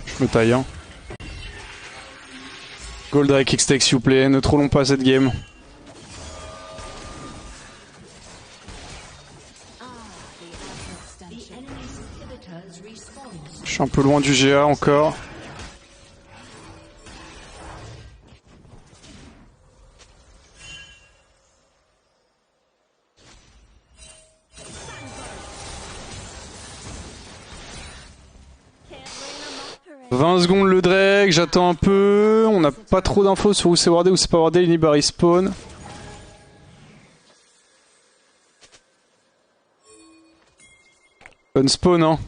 Je me taille, hein. Gold Drake X-Tech s'il vous plaît, ne trollons pas cette game. Je suis un peu loin du GA encore. « 20 secondes le Drake, j'attends un peu. On n'a pas trop d'infos sur où c'est wardé, où c'est pas wardé. Inhibar il spawn. Bonne spawn, hein.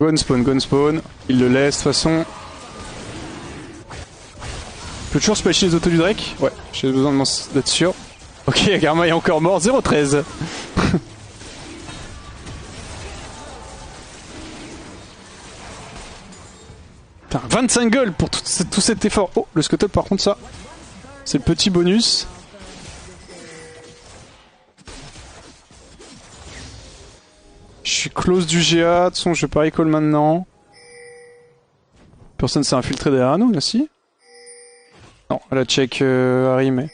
Gun spawn. Il le laisse de toute façon. Je peux toujours splasher les autos du Drake? Ouais, j'ai besoin d'être sûr. Ok, Karma est encore mort. 0-13. Putain, 25 gold pour tout cet effort. Oh, le scuttle par contre ça, c'est le petit bonus. Je suis close du GA, de toute façon je vais pas recall maintenant. Personne s'est infiltré derrière nous, là si? Non, elle a check Harry mais...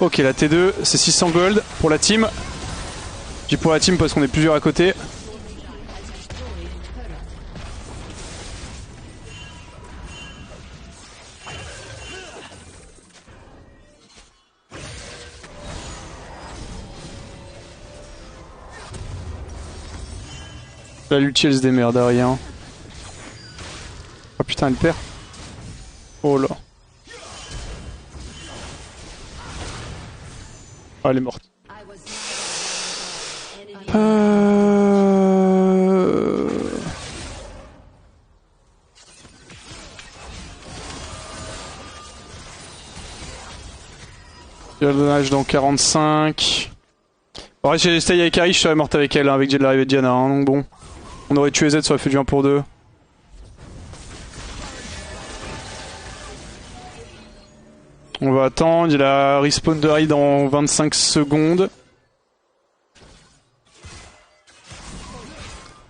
Ok, la T2, c'est 600 gold pour la team. Je dis pour la team parce qu'on est plusieurs à côté. La l'ulti elle se démerde à rien. Oh putain elle perd. Oh là. Ah elle est morte. Il y a le dommage dans 45. En vrai, si j'avais stay avec Harry, je serais morte avec elle, hein, avec l'arrivée de Diana, hein, donc bon. On aurait tué Z, ça aurait fait du 1 pour 2. On va attendre, il a respawn de Harry dans 25 secondes.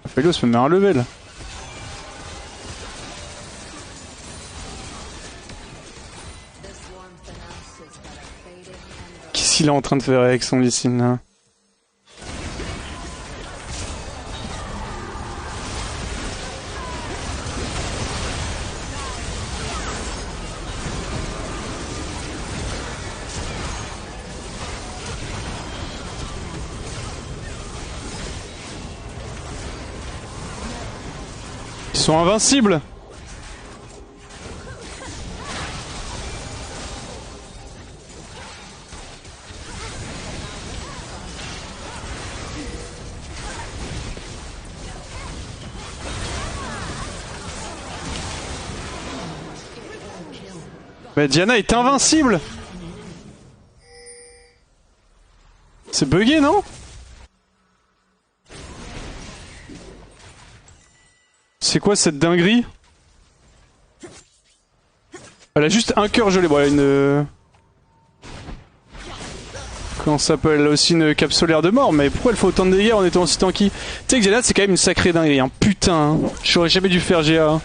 Felios peut me mettre un level. Qu'est-ce qu'il est en train de faire avec son Lee Sin là? Ils sont invincibles. Mais Diana est invincible. C'est bugué, non? C'est quoi cette dinguerie? Elle a juste un cœur gelé. Bon, elle a une... Comment ça s'appelle? Elle a aussi une cape solaire de mort, mais pourquoi elle fait autant de dégâts en étant aussi tanky? Tu sais que Diana c'est quand même une sacrée dinguerie, hein. Putain, hein. J'aurais jamais dû faire GA.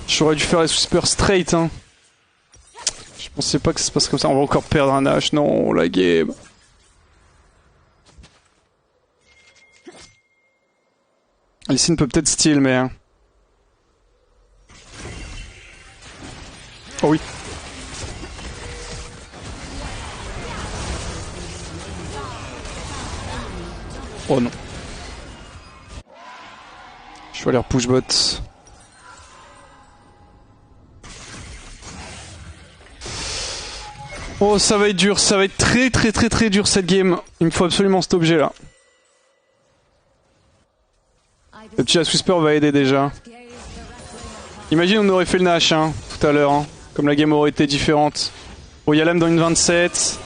J'aurais dû faire la super straight, hein. Je pensais pas que ça se passe comme ça. On va encore perdre un H. Non, la game. Alicine peut peut-être steal, mais... Oh oui. Oh non. Je vais aller push bot. Oh, ça va être dur, ça va être très dur cette game. Il me faut absolument cet objet là. Le petit Last Whisper va aider déjà. Imagine on aurait fait le Nash hein, tout à l'heure, hein, comme la game aurait été différente. Oh, il y a l'âme dans une 27.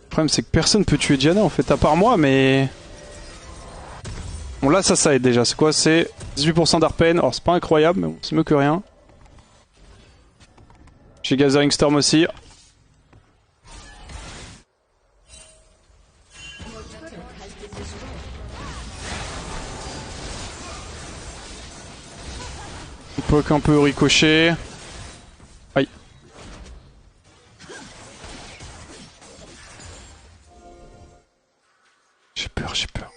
Le problème c'est que personne peut tuer Diana en fait, à part moi, mais... Bon là ça aide déjà, c'est quoi? C'est 18% d'Arpen, alors c'est pas incroyable, mais bon, c'est mieux que rien. J'ai Gathering Storm aussi. On poke un peu ricochet. Aïe. J'ai peur, j'ai peur.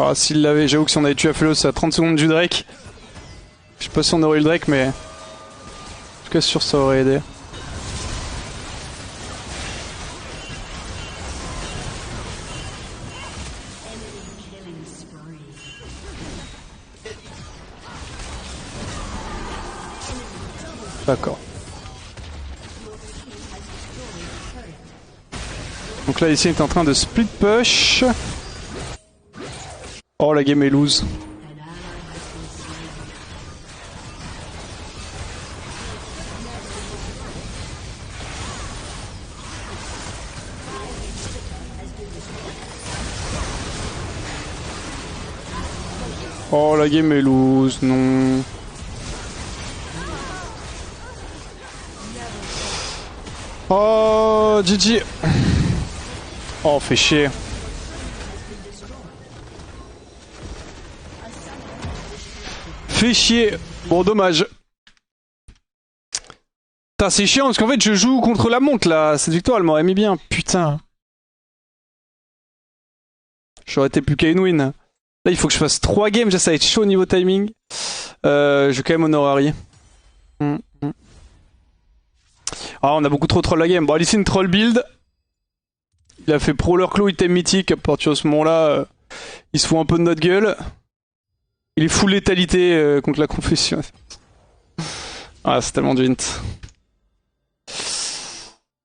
Ah, s'il l'avait, j'avoue que si on avait tué Aphelos à 30 secondes du Drake, je sais pas si on aurait eu le Drake, mais en tout cas sûr ça aurait aidé. D'accord. Donc là ici il est en train de split push. Oh la game est loose. Oh la game est loose, non. Oh GG. Oh fait chier. Fait chier. Bon dommage. Putain c'est chiant parce qu'en fait je joue contre la montre là. Cette victoire elle m'aurait mis bien. Putain. J'aurais été plus qu'à une win. Là il faut que je fasse 3 games. Déjà ça va être chaud au niveau timing. Je vais quand même honorari. Ah on a beaucoup trop troll la game. Bon Alicine troll build. Il a fait Prowler Claw item mythique. À partir de ce moment là il se fout un peu de notre gueule. Il est full létalité contre la confession. Ah, c'est tellement du hint.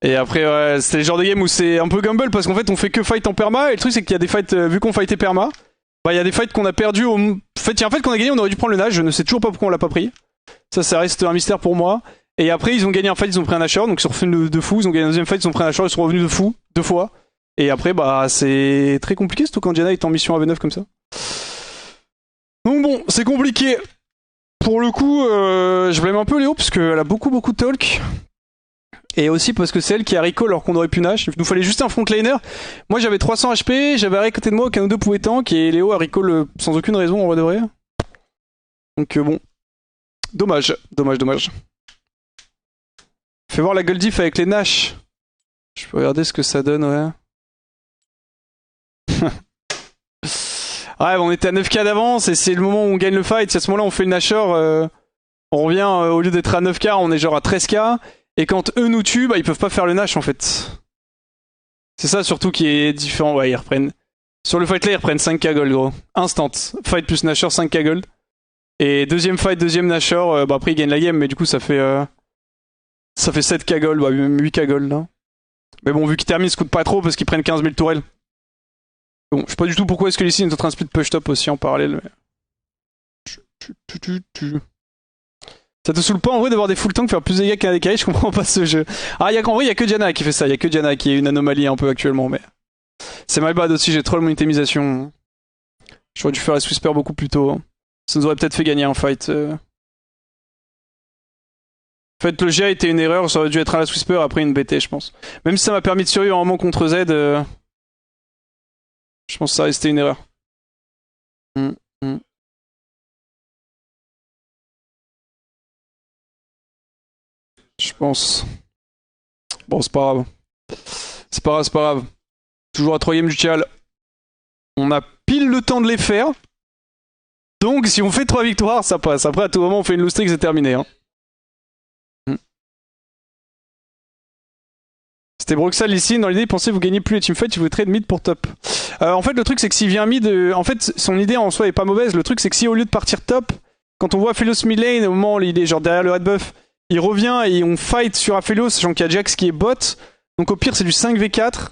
Et après, ouais, c'est le genre de game où c'est un peu gamble parce qu'en fait, on fait que fight en perma. Et le truc, c'est qu'il y a des fights, vu qu'on fightait perma, bah, il y a des fights qu'on a perdu. En fait, il y a un fight qu'on a gagné, on aurait dû prendre le Nash. Je ne sais toujours pas pourquoi on l'a pas pris. Ça reste un mystère pour moi. Et après, ils ont gagné un fight, ils ont pris un Nasher. Donc, ils sont revenus de fou. Ils ont gagné un deuxième fight, ils ont pris un Nasher. Ils sont revenus de fou, 2 fois. Et après, bah, c'est très compliqué, surtout quand Diana est en mission AV9 comme ça. Donc bon, c'est compliqué. Pour le coup, je blâme un peu Léo parce qu'elle a beaucoup de talk. Et aussi parce que c'est elle qui a recall alors qu'on aurait pu Nash. Il nous fallait juste un frontliner. Moi j'avais 300 HP, j'avais Harry à côté de moi, aucun ou deux pouvait tank. Et Léo a recall sans aucune raison en vrai de vrai. Donc bon. Dommage. Fais voir la Gold Diff avec les Nash. Je peux regarder ce que ça donne, ouais. Ouais, on était à 9k d'avance et c'est le moment où on gagne le fight. Si à ce moment-là on fait le Nashor, on revient, au lieu d'être à 9k, on est genre à 13k. Et quand eux nous tuent, bah ils peuvent pas faire le Nash en fait. C'est ça surtout qui est différent. Ouais, ils reprennent. Sur le fight là, ils reprennent 5k gold gros. Instant. Fight plus Nashor, 5k gold. Et deuxième fight, deuxième Nashor, bah après ils gagnent la game, mais du coup ça fait 7k gold, bah même 8k gold là. Mais bon, vu qu'ils terminent, ça coûte pas trop parce qu'ils prennent 15 000 tourelles. Bon, je sais pas du tout pourquoi est-ce que ici est en train de split push top aussi en parallèle. Mais... Ça te saoule pas en vrai de voir des full tanks faire plus de dégâts qu'un DKI? Je comprends pas ce jeu. Ah, en vrai, il y a que Diana qui fait ça. Il y a que Diana qui est une anomalie un peu actuellement, mais c'est my bad aussi. J'ai troll mon itemisation. J'aurais dû faire la Whisper beaucoup plus tôt. Ça nous aurait peut-être fait gagner un fight. En fait, le G a été une erreur. Ça aurait dû être un la Whisper après une BT, je pense. Même si ça m'a permis de survivre un moment contre Z, je pense que ça restait une erreur. Je pense. Bon, c'est pas grave. C'est pas grave, c'est pas grave. Toujours à 3ème du Tial. On a pile le temps de les faire. Donc, si on fait 3 victoires, ça passe. Après, à tout moment, on fait une lose streak, c'est terminé. Hein. C'était Broxal ici. Dans l'idée, il pensait vous gagnez plus les teamfights, il voulait trade mid pour top. En fait, le truc, c'est que s'il vient mid. En fait, son idée en soi est pas mauvaise. Le truc, c'est que si au lieu de partir top, quand on voit Aphelios mid lane, au moment où il est genre derrière le red buff, il revient et on fight sur Aphelios, sachant qu'il y a Jax qui est bot. Donc au pire, c'est du 5v4.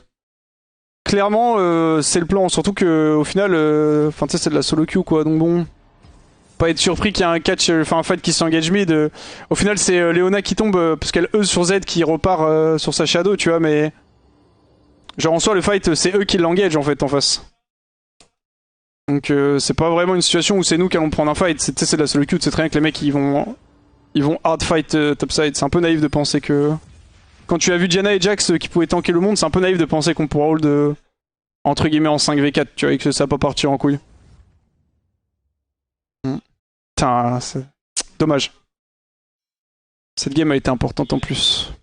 Clairement, c'est le plan. Surtout que au final, enfin, tu sais, c'est de la solo queue quoi. Donc bon, pas être surpris qu'il y a un catch, enfin un fight qui s'engage mid. Au final, c'est Leona qui tombe parce qu'elle E sur Z qui repart sur sa shadow, tu vois. Mais genre en soi, le fight, c'est eux qui l'engage en fait en face. Donc c'est pas vraiment une situation où c'est nous qui allons prendre un fight. C'est de la solo queue. C'est très bien que les mecs ils vont hard fight topside. C'est un peu naïf de penser que quand tu as vu Diana et Jax qui pouvaient tanker le monde, c'est un peu naïf de penser qu'on pourra hold entre guillemets en 5v4, tu vois, et que ça va pas partir en couille. Putain, c'est dommage. Cette game a été importante en plus.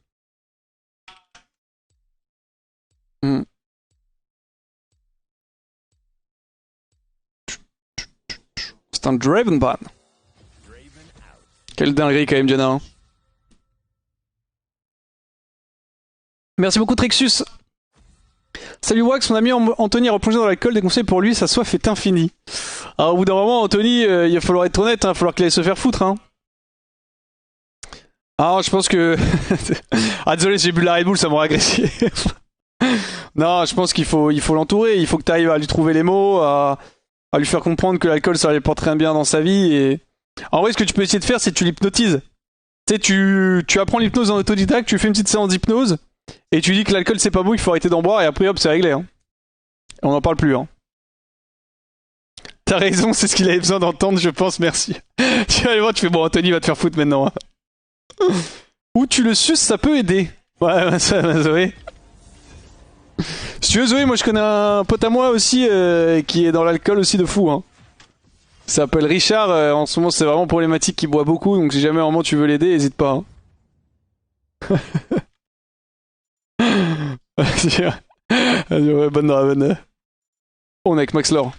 C'est un Dravenban. Quelle dinguerie quand même, Diana. Hein. Merci beaucoup, Trixus. Salut Wax, mon ami Anthony a replongé dans l'alcool, des conseils pour lui, sa soif est infinie. Alors au bout d'un moment, Anthony, il va falloir être honnête, il va falloir qu'il aille se faire foutre. Hein. Ah, je pense que... ah désolé, j'ai bu de la Red Bull, ça m'aurait agressé. Non, je pense qu'il faut l'entourer, il faut que tu arrives à lui trouver les mots, à lui faire comprendre que l'alcool ça allait pas très bien dans sa vie. Et en vrai, ce que tu peux essayer de faire, c'est que tu l'hypnotises. Tu sais, tu apprends l'hypnose en autodidacte, tu fais une petite séance d'hypnose, et tu dis que l'alcool c'est pas bon, qu'il faut arrêter d'en boire, et après hop, c'est réglé. Hein. Et on n'en parle plus. Hein. T'as raison, c'est ce qu'il avait besoin d'entendre, je pense, merci. Tu vas aller voir, tu fais bon, Anthony va te faire foutre maintenant. Ou tu le suces, ça peut aider. Ouais, ça va, Zoé. Si tu veux, Zoé, moi je connais un pote à moi aussi qui est dans l'alcool aussi de fou. Hein. Il s'appelle Richard, en ce moment c'est vraiment problématique, qu'il boit beaucoup, donc si jamais vraiment tu veux l'aider, hésite pas. Hein. Vas-y, ouais, bonne Raven. On est avec Max Lore.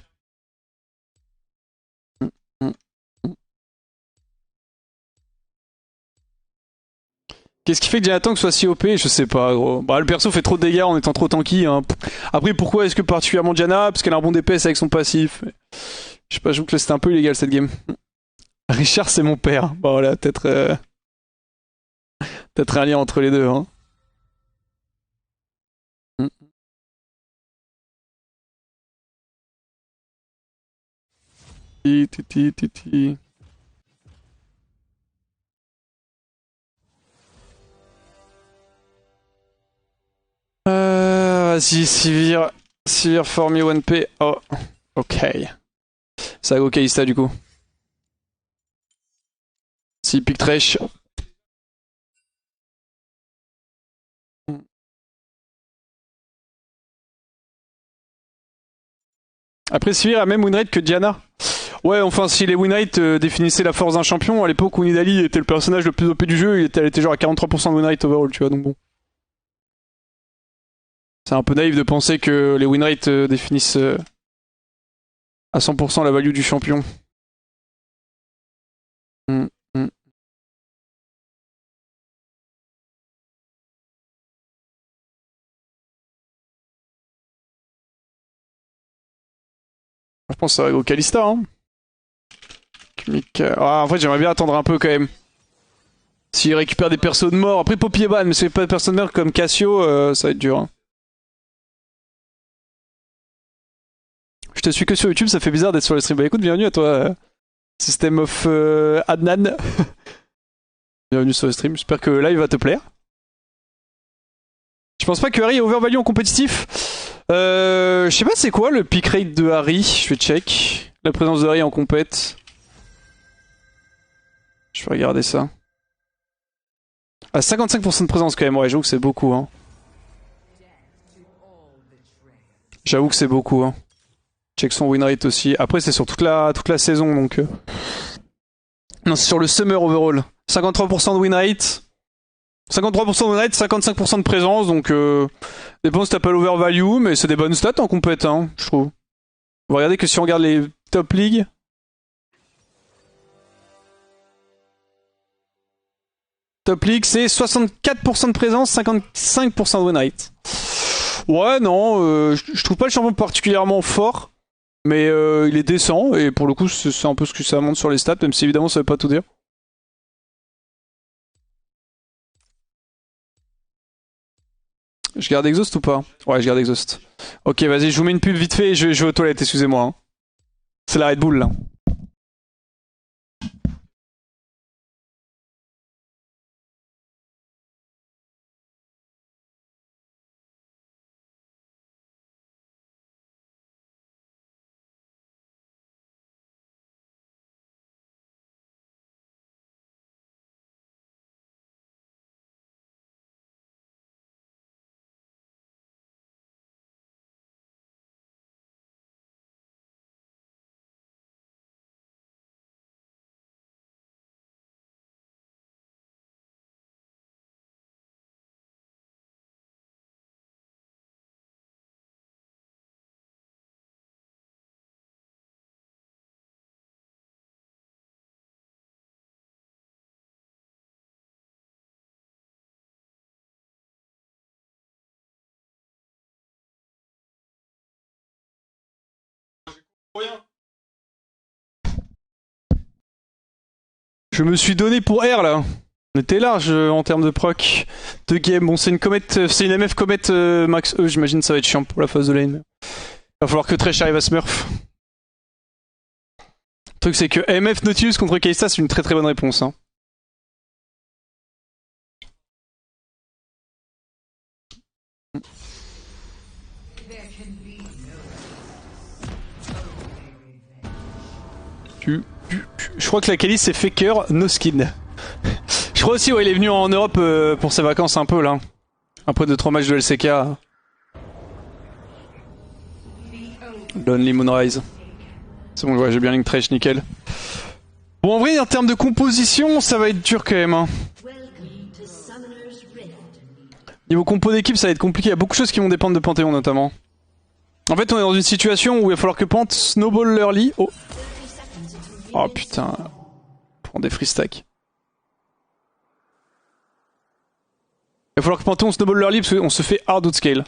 Qu'est-ce qui fait que Diana soit si OP? Je sais pas, gros. Bah, le perso fait trop de dégâts en étant trop tanky. Hein. Après, pourquoi est-ce que particulièrement Diana? Parce qu'elle a un bon DPS avec son passif. Je sais pas, je trouve que c'était un peu illégal cette game. Richard, c'est mon père. Bah voilà, peut-être un lien entre les deux. Hein. Ti. Vas-y, Sivir for me 1p. Oh, ok. Ça a go Kalista du coup. Si, pick Thresh. Après, Sivir a même winrate que Diana. Ouais, enfin, si les winrates définissaient la force d'un champion, à l'époque où Nidalee était le personnage le plus OP du jeu, elle était genre à 43% de winrate overall, tu vois, donc bon. C'est un peu naïf de penser que les winrates définissent à 100% la value du champion. Mm, mm. Je pense que ça va au Kalista. Hein. Ah, en fait, j'aimerais bien attendre un peu quand même. S'il récupère des persos de mort. Après, Poppy est ban, mais c'est pas des persos de mort comme Cassio, ça va être dur. Hein. Je te suis que sur YouTube, ça fait bizarre d'être sur le stream. Bah écoute, bienvenue à toi, System of Adnan. Bienvenue sur le stream, j'espère que live va te plaire. Je pense pas que Harry est overvalue en compétitif. Je sais pas c'est quoi le pick rate de Harry, je vais check. La présence de Harry en compète. Je vais regarder ça. À 55% de présence quand même, ouais, j'avoue que c'est beaucoup. Hein. J'avoue que c'est beaucoup. Hein. Check son win rate aussi. Après, c'est sur toute la saison donc. Non, c'est sur le summer overall. 53% de win rate. 53% de win rate, 55% de présence, donc dépend si t'as pas l'overvalue, mais c'est des bonnes stats en compète, hein, je trouve. On va regarder que si on regarde les top leagues. Top league, c'est 64% de présence, 55% de win rate. Ouais, non, je trouve pas le champion particulièrement fort, mais il est décent, et pour le coup, c'est un peu ce que ça montre sur les stats, même si évidemment ça veut pas tout dire. Je garde Exhaust ou pas? Ouais, je garde Exhaust. Ok, vas-y, je vous mets une pub vite fait et je vais aux toilettes, excusez-moi. Hein. C'est la Red Bull, là. Je me suis donné pour R là. On était large en termes de proc de game. Bon, c'est une comète, c'est une MF comète max E, j'imagine ça va être chiant pour la phase de lane. Va falloir que Thresh arrive à smurf. Le truc c'est que MF Nautilus contre Kalista c'est une très très bonne réponse. Hein. Je crois que la Kali c'est Faker, no skin. Je crois aussi, ouais, il est venu en Europe pour ses vacances un peu là. Après 2-3 matchs de LCK. Lonely Moonrise. C'est bon, ouais, j'ai bien Link Trash, nickel. Bon, en vrai, en termes de composition, ça va être dur quand même. Hein. Niveau compo d'équipe, ça va être compliqué. Il y a beaucoup de choses qui vont dépendre de Panthéon notamment. En fait, on est dans une situation où il va falloir que Pant snowball l'early. Oh. Oh putain. Prends des free stacks. Il va falloir que Panthéon snowball l'early parce qu'on se fait hard outscale.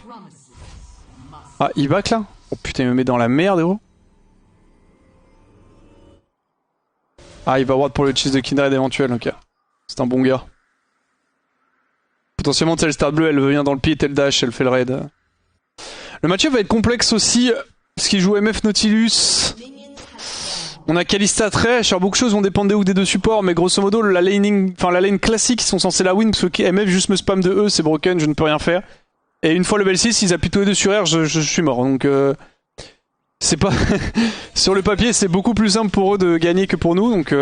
Ah, il back là? Oh putain, il me met dans la merde, gros. Ah, il va ward pour le cheese de Kindred éventuel, ok. C'est un bon gars. Potentiellement, telle start bleue, elle vient dans le pit, elle dash, elle fait le raid. Le match-up va être complexe aussi, parce qu'il joue MF Nautilus. On a Kalista Thresh, alors beaucoup de choses vont dépendre des ou des deux supports, mais grosso modo, la lane classique, ils sont censés la win, parce que MF juste me spam de E, c'est broken, je ne peux rien faire. Et une fois level 6, ils appuient tous les deux sur R, je suis mort, donc... c'est pas... sur le papier, c'est beaucoup plus simple pour eux de gagner que pour nous, donc...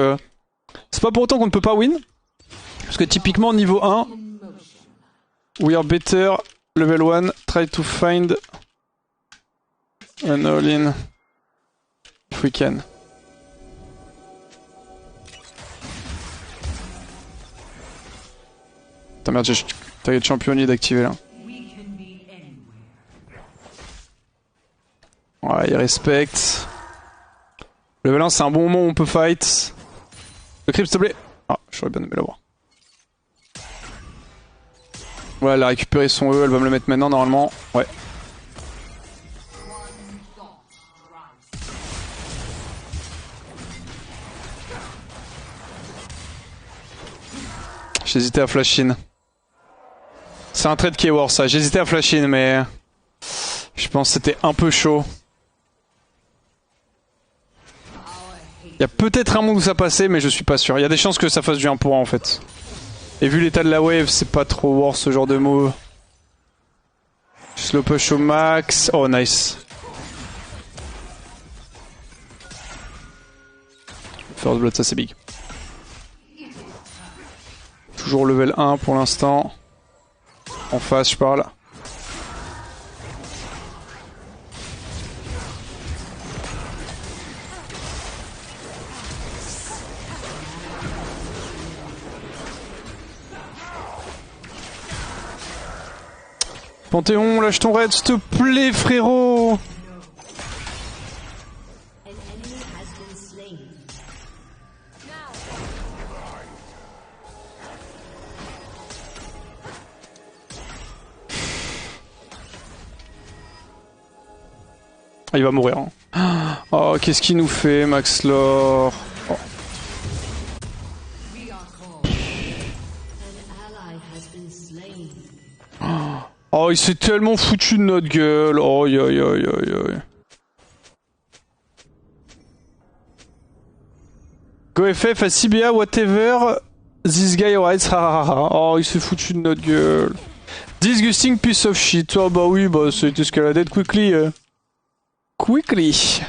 c'est pas pour autant qu'on ne peut pas win. Parce que typiquement, niveau 1... We are better, level 1, try to find... an all-in... if we can. Putain merde, j'ai target championnier d'activer là. Ouais, il respecte. Level 1, c'est un bon moment où on peut fight. Le creep, s'il te plaît. Ah, j'aurais bien aimé l'avoir. Voilà, elle a récupéré son E, elle va me le mettre maintenant normalement. Ouais. J'hésitais à flash in. C'est un trade qui est war ça. J'hésitais à flash in mais je pense que c'était un peu chaud. Il y a peut-être un monde où ça passait mais je suis pas sûr. Il y a des chances que ça fasse du 1 pour 1 en fait. Et vu l'état de la wave, c'est pas trop war ce genre de move. Slow push au max. Oh nice. First blood, ça c'est big. Toujours level 1 pour l'instant. En face, je parle. Panthéon, lâche ton raid, s'il te plaît, frérot. Ah, il va mourir. Hein. Oh, qu'est-ce qu'il nous fait, Max Lore. Oh. Oh, il s'est tellement foutu de notre gueule. Oh, aïe aïe aïe aïe aïe. GoFF à CBA, whatever. This guy writes, oh, il s'est foutu de notre gueule. Disgusting piece of shit. Oh, bah oui, bah c'était escaladed quickly. Quickly.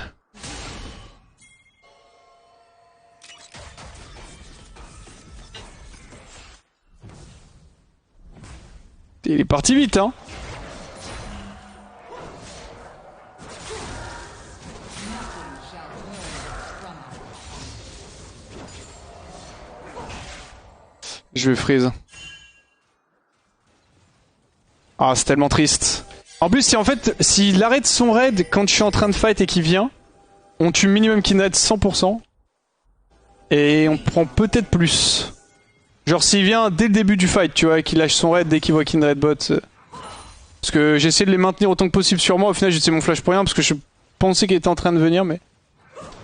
Il est parti vite, hein. Je vais freeze. Ah, c'est tellement triste. En plus, si en fait, s'il arrête son raid quand je suis en train de fight et qu'il vient, on tue minimum Kindred 100%. Et on prend peut-être plus. Genre s'il vient dès le début du fight, tu vois, et qu'il lâche son raid dès qu'il voit Kindred bot. Parce que j'ai essayé de les maintenir autant que possible sur moi, au final j'ai utilisé mon flash pour rien, parce que je pensais qu'il était en train de venir, mais...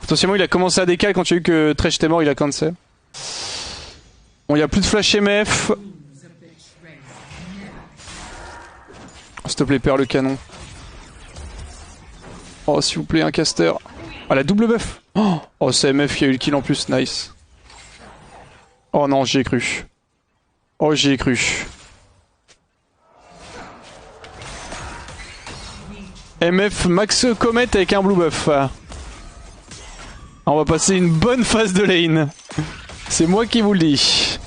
Potentiellement il a commencé à décaler quand il a vu que Thresh était mort, il a cancel. Bon, il n'y a plus de flash MF. Oh, s'il te plaît, perds le canon. Oh, s'il vous plaît, un caster. Ah, la double buff. Oh, c'est MF qui a eu le kill en plus, nice. Oh non, j'y ai cru. Oh, j'y ai cru. MF Max Comet avec un blue buff. On va passer une bonne phase de lane. C'est moi qui vous le dis.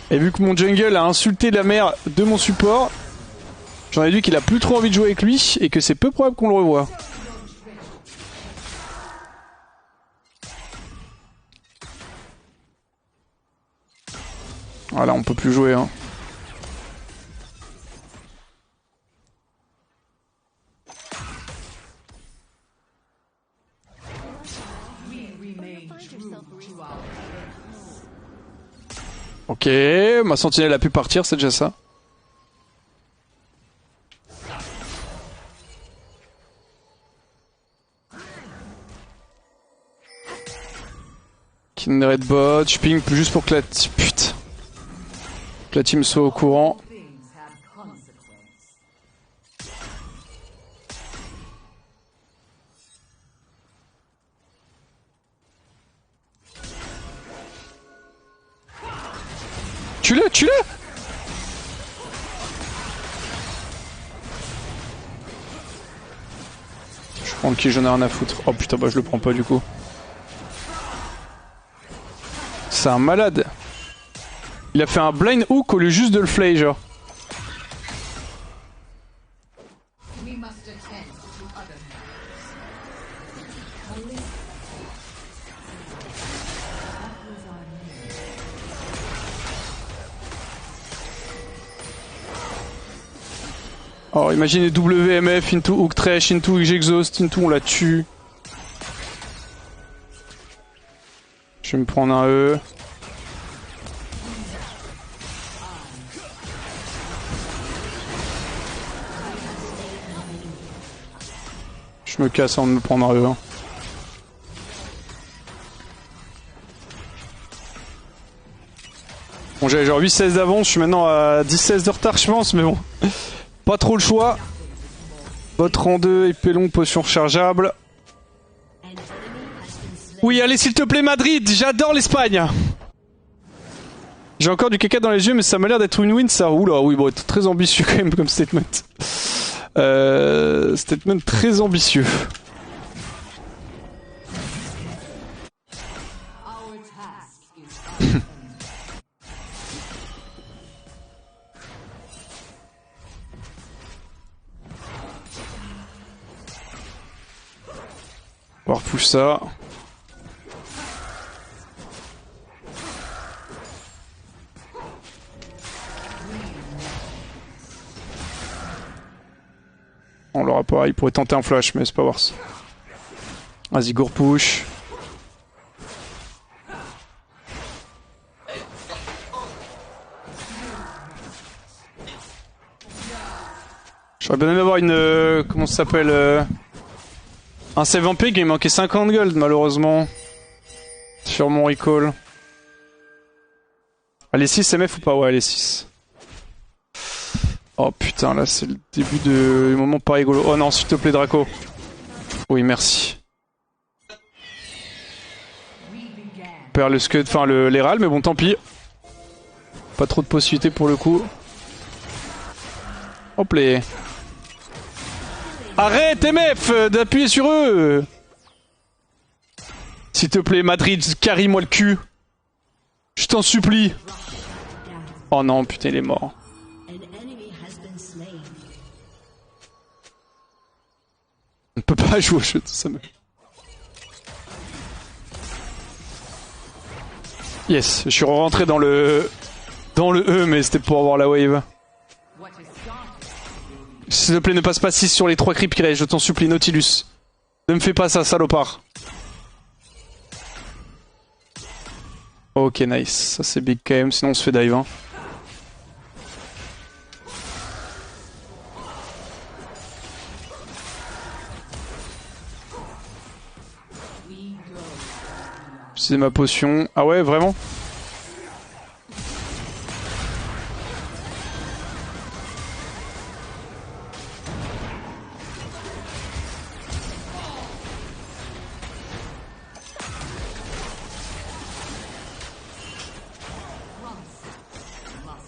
Et vu que mon jungle a insulté la mère de mon support, j'en ai dit qu'il a plus trop envie de jouer avec lui et que c'est peu probable qu'on le revoie. Voilà, on peut plus jouer, hein. Ok, ma sentinelle a pu partir, c'est déjà ça. Kindred bot, je ping juste pour que la... Putain. Que la team soit au courant. Tue-le, tue-le! Je prends le qui, j'en ai rien à foutre. Oh putain, bah je le prends pas du coup. C'est un malade. Il a fait un blind hook au lieu juste de le flay, genre. Oh, imaginez WMF into hook trash into exhaust into on la tue. Je vais me prendre un E. Je me casse avant de me prendre un E. Hein. Bon, j'avais genre 8-16 d'avance, je suis maintenant à 10-16 de retard, je pense, mais bon. Pas trop le choix. Bot rang 2, épée longue, potion rechargeable. Oui, allez, s'il te plaît, Madrid, j'adore l'Espagne. J'ai encore du caca dans les yeux, mais ça m'a l'air d'être une win, ça. Oula, oui, bon, très ambitieux quand même comme statement. Statement très ambitieux. On va repousser ça. On l'aura pas, il pourrait tenter un flash, mais c'est pas worse. Vas-y, go push. J'aurais bien aimé avoir une... comment ça s'appelle un save en pig, il manquait 50 gold malheureusement. Sur mon recall. Allez 6 MF ou pas? Ouais, allez 6. Oh putain, là c'est le début du moment pas rigolo. Oh non, s'il te plaît Draco. Oui, merci. On perd le scud, enfin l'Héral, mais bon tant pis. Pas trop de possibilités pour le coup. Hop là. Arrête MF d'appuyer sur eux. S'il te plaît Madrid, carry-moi le cul. Je t'en supplie. Oh non, putain il est mort. On ne peut pas jouer au jeu, ça me... Yes, je suis rentré dans le E, mais c'était pour avoir la wave. S'il te plaît, ne passe pas 6 sur les 3 creeps qui restent, je t'en supplie, Nautilus. Ne me fais pas ça, salopard. Ok, nice. Ça c'est big quand même, sinon on se fait dive. Hein. C'est ma potion. Ah ouais, vraiment?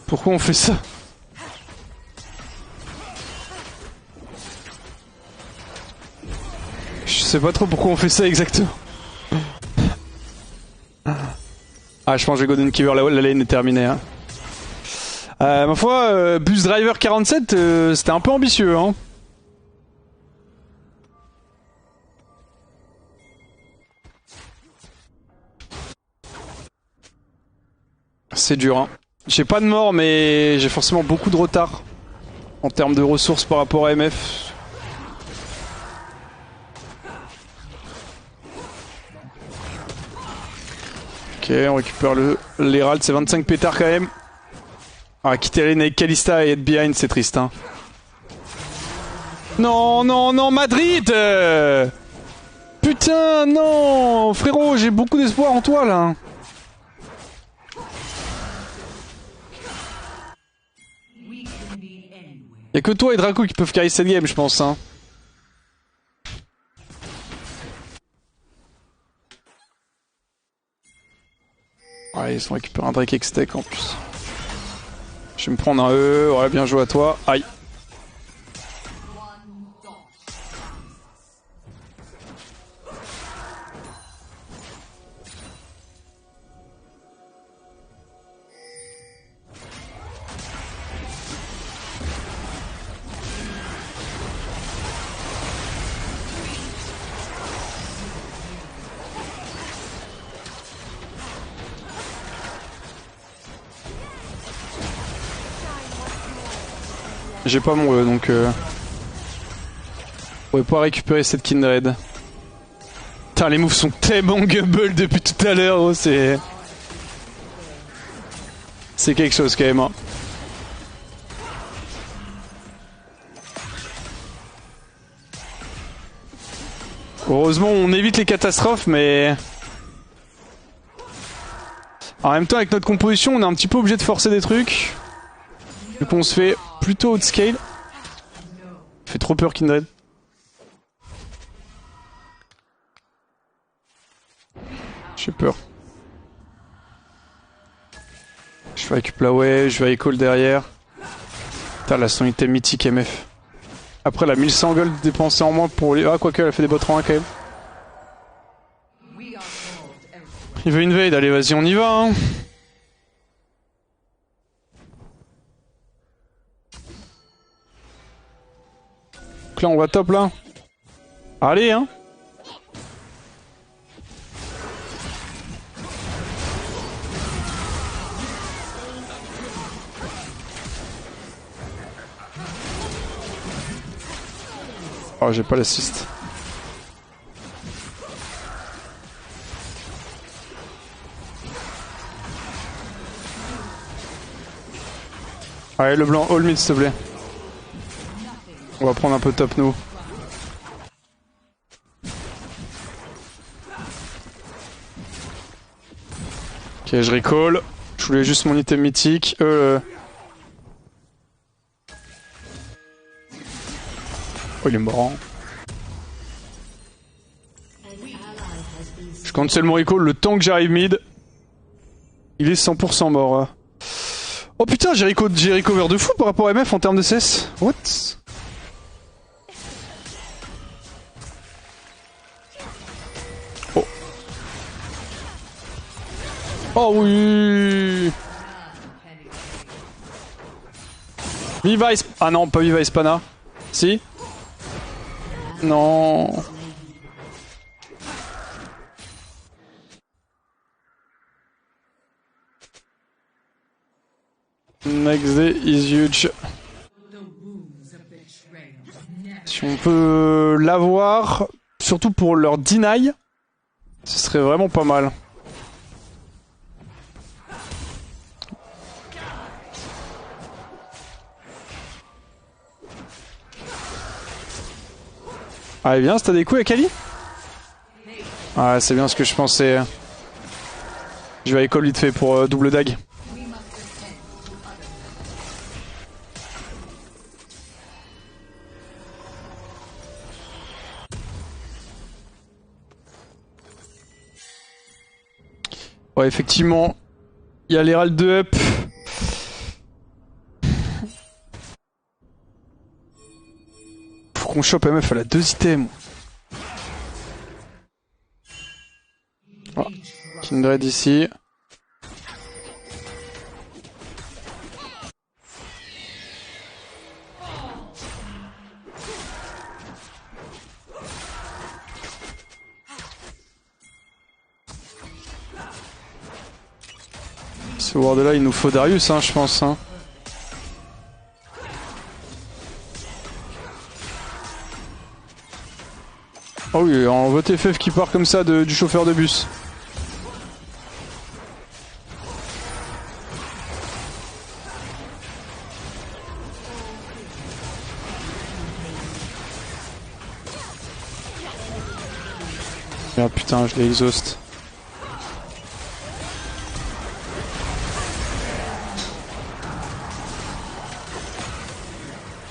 Pourquoi on fait ça? Je sais pas trop pourquoi on fait ça exactement. Ah, je pense que je vais Golden Keeper, la lane est terminée. Hein. Ma foi, Bus Driver 47, c'était un peu ambitieux. Hein. C'est dur. Hein. J'ai pas de mort, mais j'ai forcément beaucoup de retard en termes de ressources par rapport à MF. Ok, on récupère l'Herald, c'est 25 pétards quand même. Ah, quitter la lane avec Kalista et être behind, c'est triste. Hein. Non, non, non, Madrid Putain, non frérot, j'ai beaucoup d'espoir en toi là. Y'a que toi et Draco qui peuvent carry cette game, je pense. Hein. Ouais, ils ont récupéré un Drake X-Tech en plus. Je vais me prendre un E, ouais, bien joué à toi. Aïe. J'ai pas mon E donc on pourrait pas récupérer cette Kindred. Putain, les moves sont tellement gubble depuis tout à l'heure, oh, c'est... C'est quelque chose quand même, hein. Heureusement, on évite les catastrophes, mais... En même temps, avec notre composition, on est un petit peu obligé de forcer des trucs. Du coup, on se fait plutôt haut scale. Ça fait trop peur, Kindred. J'ai peur. Je vais récupérer la wave, je vais call derrière. Putain, là, son item mythique MF. Après, elle a 1100 gold dépensé en moins pour les... Ah, quoique, elle a fait des bots rangs quand même. Il veut invade, allez, vas-y, on y va, hein. Donc là, on va top, là. Allez, hein. Oh, j'ai pas l'assist. Allez, le blanc, all mid s'il te plaît. On va prendre un peu top nous. Ok, je recall. Je voulais juste mon item mythique. Oh, il est mort. Je cancel mon recall le temps que j'arrive mid. Il est 100% mort. Oh putain, j'ai recover de fou par rapport à MF en termes de CS. What? Oh. Oh oui. Viva Ah non, pas Viva Hispana. Si? Non. Next day is huge. Si on peut l'avoir, surtout pour leur deny, ce serait vraiment pas mal. Allez, viens, t'as des coups avec Ali? Ouais, c'est bien ce que je pensais. Je vais call vite fait pour double dag. Ouais, effectivement, il y a l'Herald de up. Faut qu'on chope MF, elle a 2 items. Oh. Kindred ici. Ce ward là, il nous faut Darius, hein, je pense. Hein. Oh oui, en vote FF qui part comme ça du chauffeur de bus. Ah putain, je l'ai exhaust.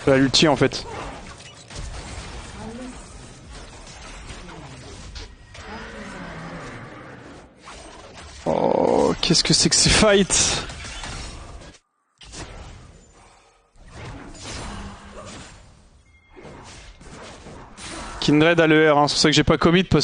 La l'ulti en fait. Oh, qu'est-ce que c'est que ces fights? Kindred a le R, hein. C'est pour ça que j'ai pas commit parce que